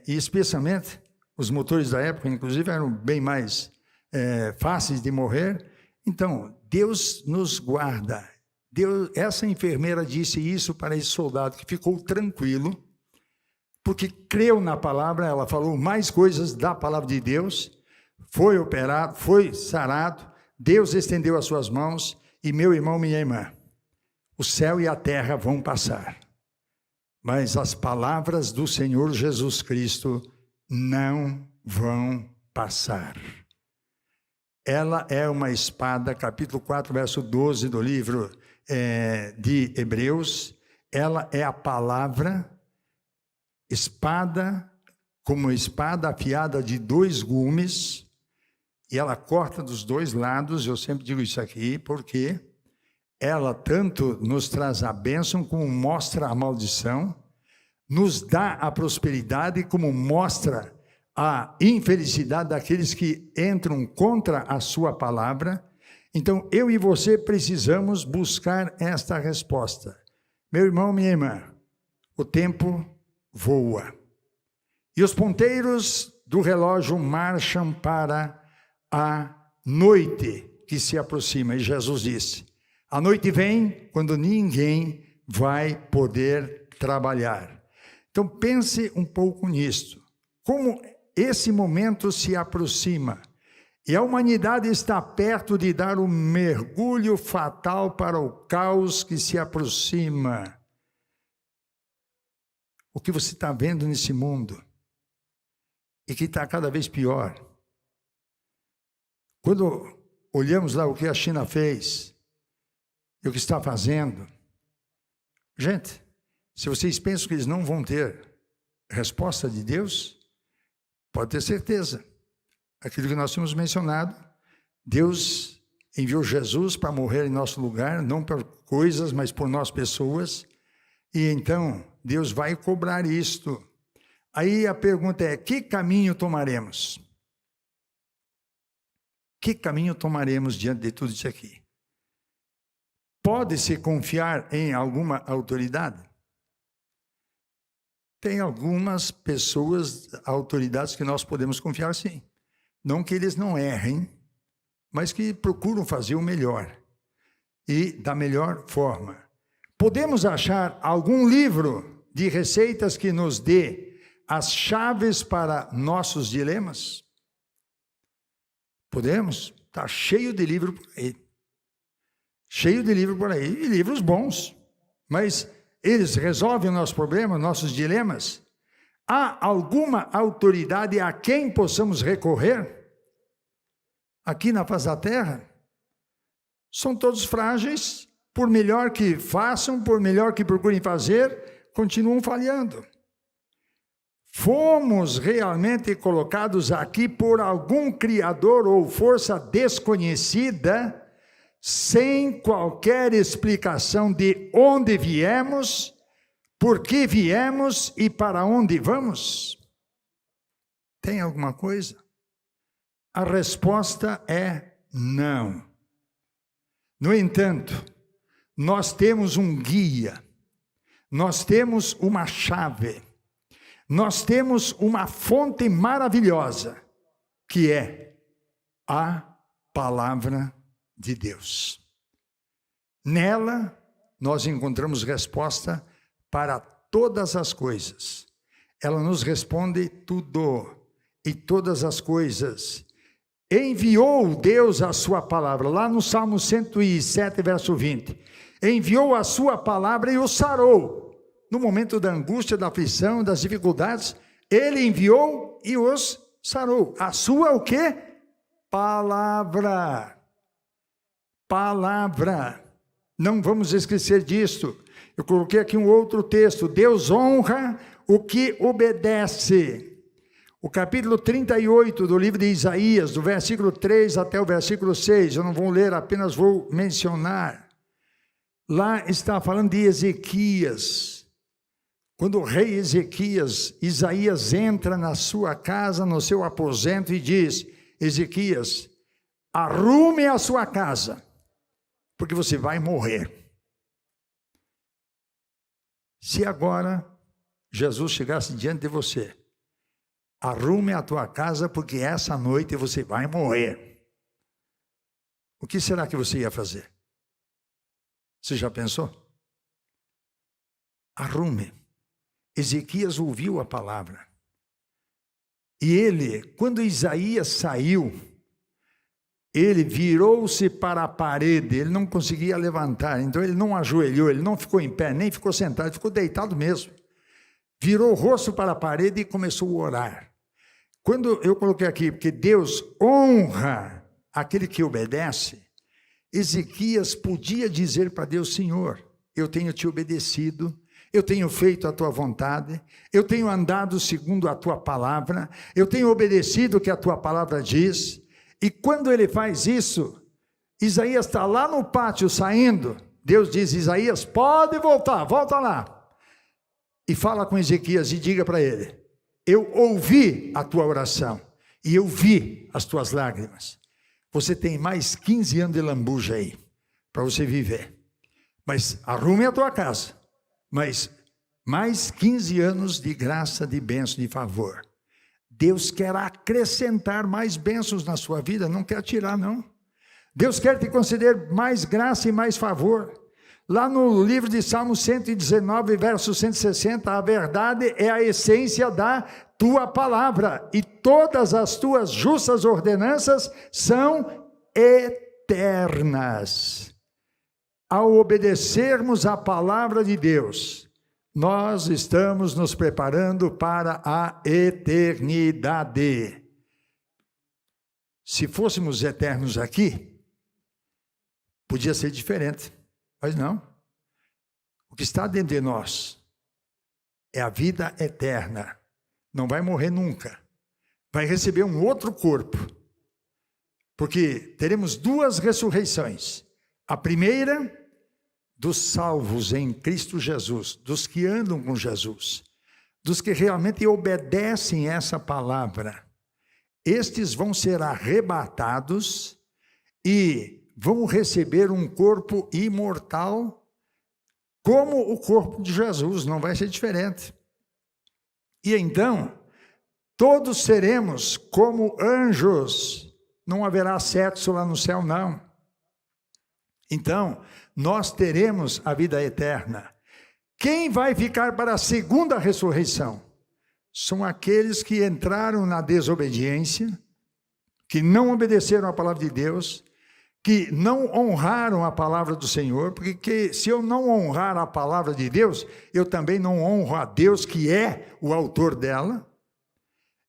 E especialmente, os motores da época, inclusive, eram bem mais fáceis de morrer. Então, Deus nos guarda. Essa enfermeira disse isso para esse soldado, que ficou tranquilo, porque creu na palavra, ela falou mais coisas da palavra de Deus, foi operado, foi sarado, Deus estendeu as suas mãos, e meu irmão, minha irmã, o céu e a terra vão passar, mas as palavras do Senhor Jesus Cristo não vão passar. Ela é uma espada, capítulo 4, verso 12 do livro de Hebreus, ela é a palavra, espada, como espada afiada de 2 gumes, e ela corta dos 2 lados, eu sempre digo isso aqui, porque ela tanto nos traz a bênção, como mostra a maldição, nos dá a prosperidade, como mostra a infelicidade daqueles que entram contra a sua palavra. Então, eu e você precisamos buscar esta resposta. Meu irmão, minha irmã, o tempo voa. E os ponteiros do relógio marcham para a noite que se aproxima. E Jesus disse, a noite vem quando ninguém vai poder trabalhar. Então, pense um pouco nisto. Como esse momento se aproxima e a humanidade está perto de dar um mergulho fatal para o caos que se aproxima. O que você está vendo nesse mundo e que está cada vez pior. Quando olhamos lá o que a China fez e o que está fazendo, gente, se vocês pensam que eles não vão ter resposta de Deus, pode ter certeza. Aquilo que nós tínhamos mencionado, Deus enviou Jesus para morrer em nosso lugar, não por coisas, mas por nós pessoas, e então Deus vai cobrar isto. Aí a pergunta é, que caminho tomaremos? Que caminho tomaremos diante de tudo isso aqui? Pode-se confiar em alguma autoridade? Tem algumas pessoas, autoridades que nós podemos confiar sim. Não que eles não errem, mas que procuram fazer o melhor e da melhor forma. Podemos achar algum livro de receitas que nos dê as chaves para nossos dilemas? Podemos? Está cheio de livro por aí. Cheio de livro por aí. E livros bons. Mas eles resolvem o nosso problema, nossos dilemas? Há alguma autoridade a quem possamos recorrer? Aqui na face da terra? São todos frágeis, por melhor que façam, por melhor que procurem fazer, continuam falhando. Fomos realmente colocados aqui por algum criador ou força desconhecida, sem qualquer explicação de onde viemos, por que viemos e para onde vamos? Tem alguma coisa? A resposta é não. No entanto, nós temos um guia, nós temos uma chave, nós temos uma fonte maravilhosa, que é a palavra de Deus. Nela, nós encontramos resposta para todas as coisas. Ela nos responde tudo e todas as coisas. Enviou Deus a sua palavra, lá no Salmo 107, verso 20. Enviou a sua palavra e o sarou. No momento da angústia, da aflição, das dificuldades, ele enviou e os sarou. A sua o quê? Palavra. Palavra. Não vamos esquecer disto. Eu coloquei aqui um outro texto. Deus honra o que obedece. O capítulo 38 do livro de Isaías, do versículo 3 até o versículo 6, eu não vou ler, apenas vou mencionar. Lá está falando de Ezequias. Quando o rei Ezequias, Isaías entra na sua casa, no seu aposento e diz: Ezequias, arrume a sua casa, porque você vai morrer. Se agora Jesus chegasse diante de você: arrume a tua casa, porque essa noite você vai morrer. O que será que você ia fazer? Você já pensou? Arrume. Ezequias ouviu a palavra. E ele, quando Isaías saiu, ele virou-se para a parede, ele não conseguia levantar, então ele não ajoelhou, ele não ficou em pé, nem ficou sentado, ele ficou deitado mesmo. Virou o rosto para a parede e começou a orar. Quando eu coloquei aqui, porque Deus honra aquele que obedece, Ezequias podia dizer para Deus: Senhor, eu tenho te obedecido, eu tenho feito a tua vontade, eu tenho andado segundo a tua palavra, eu tenho obedecido o que a tua palavra diz. E quando ele faz isso, Isaías está lá no pátio saindo, Deus diz: Isaías, pode voltar, volta lá. E fala com Ezequias e diga para ele: eu ouvi a tua oração e eu vi as tuas lágrimas. Você tem mais 15 anos de lambuja aí, para você viver. Mas arrume a tua casa. Mas mais 15 anos de graça, de bênção, de favor. Deus quer acrescentar mais bênçãos na sua vida, não quer tirar, não. Deus quer te conceder mais graça e mais favor. Lá no livro de Salmo 119, verso 160, a verdade é a essência da tua palavra, e todas as tuas justas ordenanças são eternas. Ao obedecermos a palavra de Deus, nós estamos nos preparando para a eternidade. Se fôssemos eternos aqui, podia ser diferente. Mas não, o que está dentro de nós é a vida eterna, não vai morrer nunca, vai receber um outro corpo, porque teremos duas ressurreições. A primeira, dos salvos em Cristo Jesus, dos que andam com Jesus, dos que realmente obedecem essa palavra. Estes vão ser arrebatados e vão receber um corpo imortal, como o corpo de Jesus, não vai ser diferente. E então, todos seremos como anjos, não haverá sexo lá no céu, não. Então, nós teremos a vida eterna. Quem vai ficar para a segunda ressurreição? São aqueles que entraram na desobediência, que não obedeceram à palavra de Deus, que não honraram a palavra do Senhor, porque se eu não honrar a palavra de Deus, eu também não honro a Deus, que é o autor dela.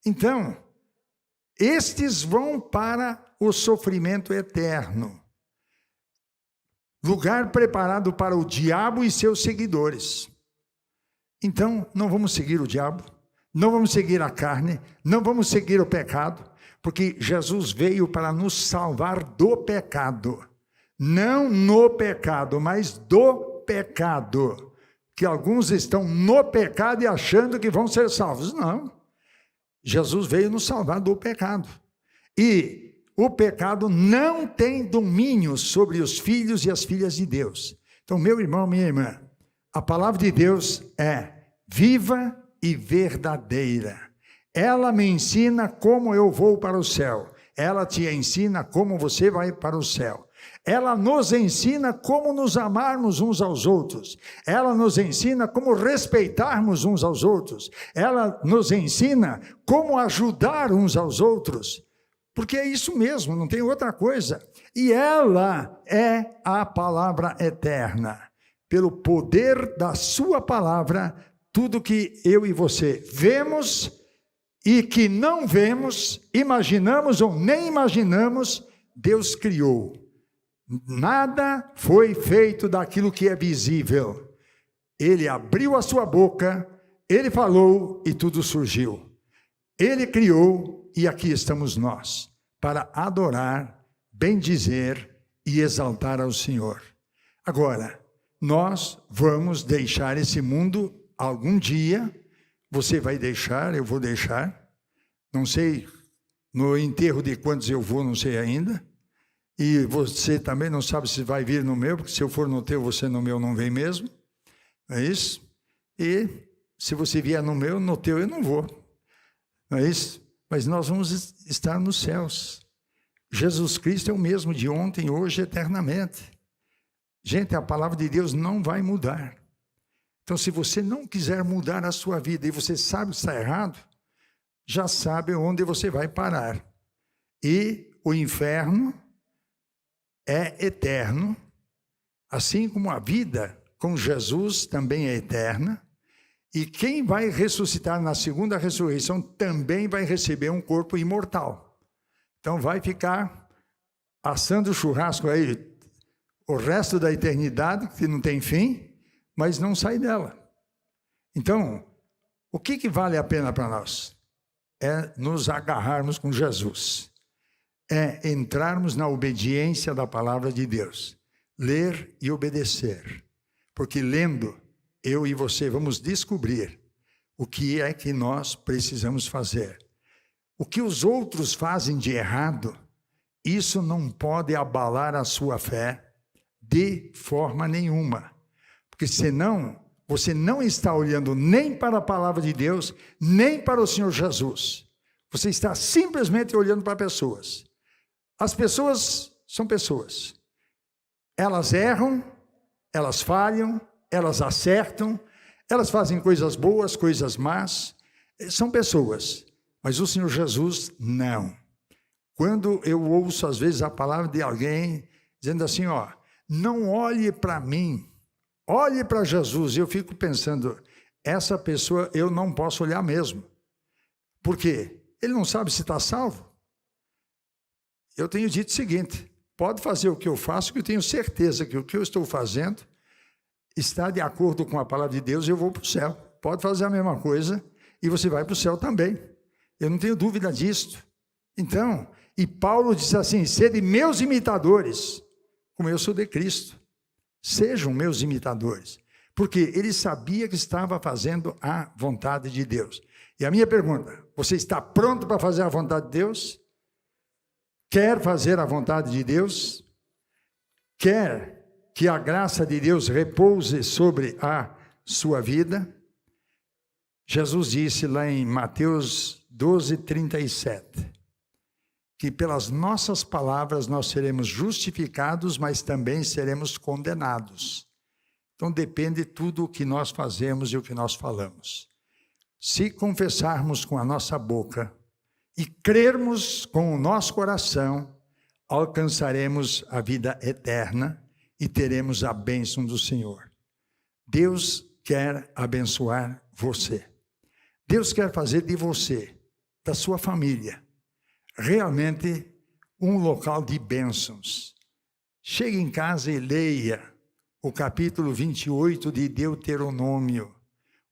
Então, estes vão para o sofrimento eterno, lugar preparado para o diabo e seus seguidores. Então, não vamos seguir o diabo, não vamos seguir a carne, não vamos seguir o pecado, porque Jesus veio para nos salvar do pecado. Não no pecado, mas do pecado. Que alguns estão no pecado e achando que vão ser salvos. Não. Jesus veio nos salvar do pecado. E o pecado não tem domínio sobre os filhos e as filhas de Deus. Então, meu irmão, minha irmã, a palavra de Deus é viva e verdadeira. Ela me ensina como eu vou para o céu. Ela te ensina como você vai para o céu. Ela nos ensina como nos amarmos uns aos outros. Ela nos ensina como respeitarmos uns aos outros. Ela nos ensina como ajudar uns aos outros. Porque é isso mesmo, não tem outra coisa. E ela é a palavra eterna. Pelo poder da sua palavra, tudo que eu e você vemos e que não vemos, imaginamos ou nem imaginamos, Deus criou. Nada foi feito daquilo que é visível. Ele abriu a sua boca, ele falou e tudo surgiu. Ele criou e aqui estamos nós, para adorar, bendizer e exaltar ao Senhor. Agora, nós vamos deixar esse mundo algum dia. Você vai deixar, eu vou deixar. Não sei no enterro de quantos eu vou, não sei ainda. E você também não sabe se vai vir no meu, porque se eu for no teu, você no meu não vem mesmo. Não é isso? E se você vier no teu eu não vou. Não é isso? Mas nós vamos estar nos céus. Jesus Cristo é o mesmo de ontem, hoje, eternamente. Gente, a palavra de Deus não vai mudar. Então, se você não quiser mudar a sua vida e você sabe que está errado, já sabe onde você vai parar. E o inferno é eterno, assim como a vida com Jesus também é eterna. E quem vai ressuscitar na segunda ressurreição também vai receber um corpo imortal. Então, vai ficar assando churrasco aí o resto da eternidade, que não tem fim, mas não sai dela. Então, o que vale a pena para nós? É nos agarrarmos com Jesus. É entrarmos na obediência da palavra de Deus. Ler e obedecer. Porque lendo, eu e você vamos descobrir o que é que nós precisamos fazer. O que os outros fazem de errado, isso não pode abalar a sua fé de forma nenhuma. Porque senão, você não está olhando nem para a palavra de Deus, nem para o Senhor Jesus. Você está simplesmente olhando para pessoas. As pessoas são pessoas. Elas erram, elas falham, elas acertam, elas fazem coisas boas, coisas más. São pessoas. Mas o Senhor Jesus, não. Quando eu ouço, às vezes, a palavra de alguém dizendo assim, ó, não olhe para mim, olhe para Jesus. Eu fico pensando, essa pessoa eu não posso olhar mesmo. Por quê? Ele não sabe se está salvo. Eu tenho dito o seguinte, pode fazer o que eu faço, que eu tenho certeza que o que eu estou fazendo está de acordo com a palavra de Deus e eu vou para o céu. Pode fazer a mesma coisa e você vai para o céu também. Eu não tenho dúvida disso. Então, e Paulo diz assim, sede meus imitadores, como eu sou de Cristo. Sejam meus imitadores. Porque ele sabia que estava fazendo a vontade de Deus. E a minha pergunta, você está pronto para fazer a vontade de Deus? Quer fazer a vontade de Deus? Quer que a graça de Deus repouse sobre a sua vida? Jesus disse lá em Mateus 12:37, que pelas nossas palavras nós seremos justificados, mas também seremos condenados. Então depende tudo o que nós fazemos e o que nós falamos. Se confessarmos com a nossa boca e crermos com o nosso coração, alcançaremos a vida eterna e teremos a bênção do Senhor. Deus quer abençoar você. Deus quer fazer de você, da sua família, realmente um local de bênçãos. Chegue em casa e leia o capítulo 28 de Deuteronômio.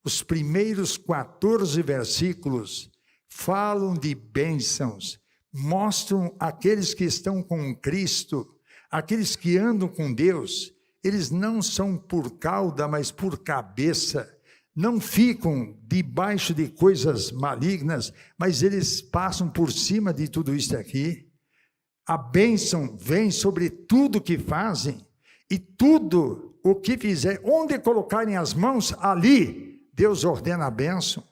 Os primeiros 14 versículos falam de bênçãos, mostram aqueles que estão com Cristo, aqueles que andam com Deus, eles não são por cauda, mas por cabeça, não ficam debaixo de coisas malignas, mas eles passam por cima de tudo isso aqui. A bênção vem sobre tudo que fazem, e tudo o que fizer, onde colocarem as mãos, ali Deus ordena a bênção.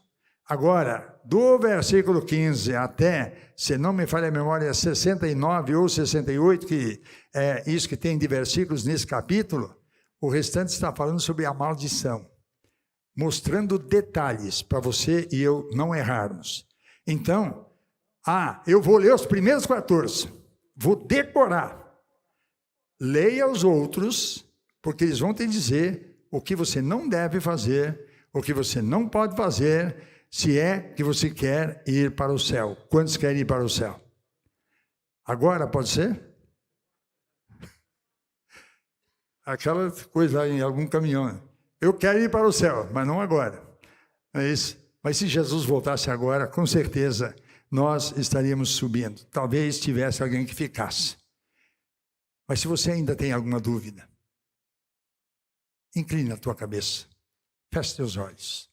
Agora, do versículo 15 até, se não me falha a memória, 69 ou 68, que é isso que tem de versículos nesse capítulo, o restante está falando sobre a maldição, mostrando detalhes para você e eu não errarmos. Então, eu vou ler os primeiros 14, vou decorar. Leia os outros, porque eles vão te dizer o que você não deve fazer, o que você não pode fazer, se é que você quer ir para o céu. Quantos querem ir para o céu? Agora pode ser? Aquela coisa em algum caminhão. Eu quero ir para o céu, mas não agora. Não é isso? Mas se Jesus voltasse agora, com certeza nós estaríamos subindo. Talvez tivesse alguém que ficasse. Mas se você ainda tem alguma dúvida, inclina a tua cabeça, feche teus olhos.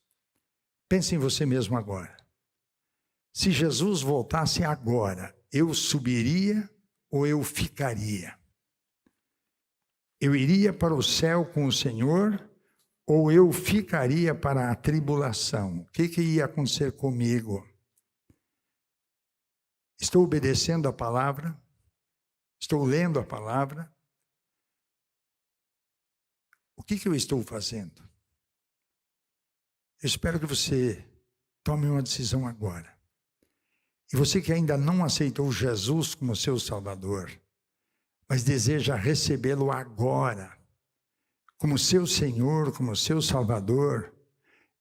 Pense em você mesmo agora. Se Jesus voltasse agora, eu subiria ou eu ficaria? Eu iria para o céu com o Senhor ou eu ficaria para a tribulação? O que ia acontecer comigo? Estou obedecendo a palavra? Estou lendo a palavra? O que eu estou fazendo? Eu espero que você tome uma decisão agora. E você que ainda não aceitou Jesus como seu Salvador, mas deseja recebê-lo agora, como seu Senhor, como seu Salvador,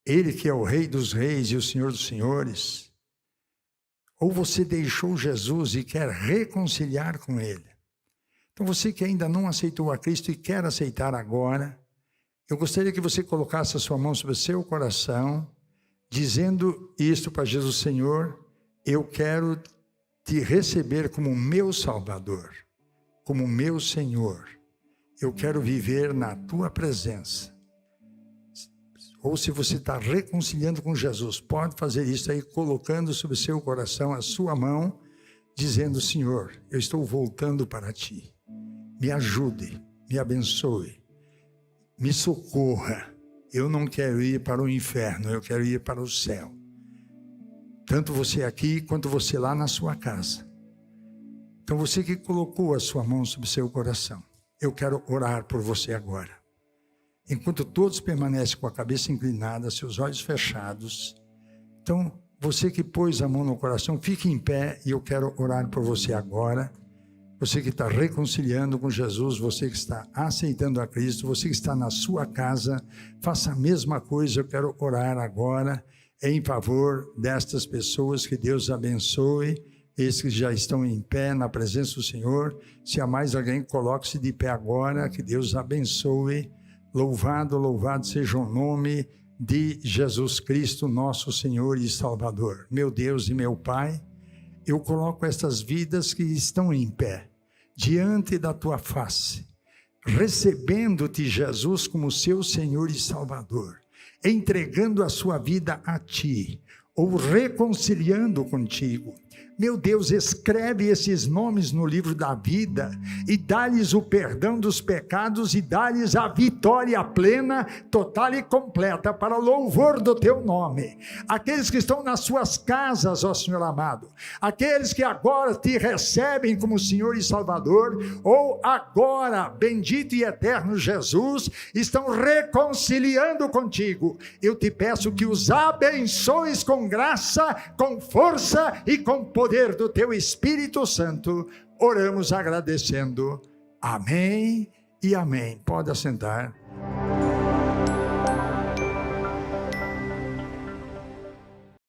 Ele que é o Rei dos Reis e o Senhor dos Senhores, ou você deixou Jesus e quer reconciliar com Ele. Então você que ainda não aceitou a Cristo e quer aceitar agora, eu gostaria que você colocasse a sua mão sobre o seu coração, dizendo isto para Jesus: Senhor, eu quero te receber como meu Salvador, como meu Senhor. Eu quero viver na tua presença. Ou se você está reconciliando com Jesus, pode fazer isso aí, colocando sobre o seu coração a sua mão, dizendo: Senhor, eu estou voltando para ti. Me ajude, me abençoe. Me socorra, eu não quero ir para o inferno, eu quero ir para o céu. Tanto você aqui, quanto você lá na sua casa. Então você que colocou a sua mão sobre o seu coração, eu quero orar por você agora. Enquanto todos permanecem com a cabeça inclinada, seus olhos fechados. Então, você que pôs a mão no coração, fique em pé e eu quero orar por você agora. Você que está reconciliando com Jesus, você que está aceitando a Cristo, você que está na sua casa, faça a mesma coisa. Eu quero orar agora em favor destas pessoas, que Deus abençoe, esses que já estão em pé na presença do Senhor. Se há mais alguém, coloque-se de pé agora, que Deus abençoe. Louvado, louvado seja o nome de Jesus Cristo, nosso Senhor e Salvador. Meu Deus e meu Pai, eu coloco estas vidas que estão em pé, diante da tua face, recebendo-te, Jesus, como seu Senhor e Salvador, entregando a sua vida a ti, ou reconciliando contigo. Meu Deus, escreve esses nomes no livro da vida e dá-lhes o perdão dos pecados e dá-lhes a vitória plena, total e completa para o louvor do teu nome. Aqueles que estão nas suas casas, ó Senhor amado, aqueles que agora te recebem como Senhor e Salvador, ou agora, bendito e eterno Jesus, estão reconciliando contigo. Eu te peço que os abençoes com graça, com força e com poder do teu Espírito Santo, oramos agradecendo. Amém e amém. Pode assentar.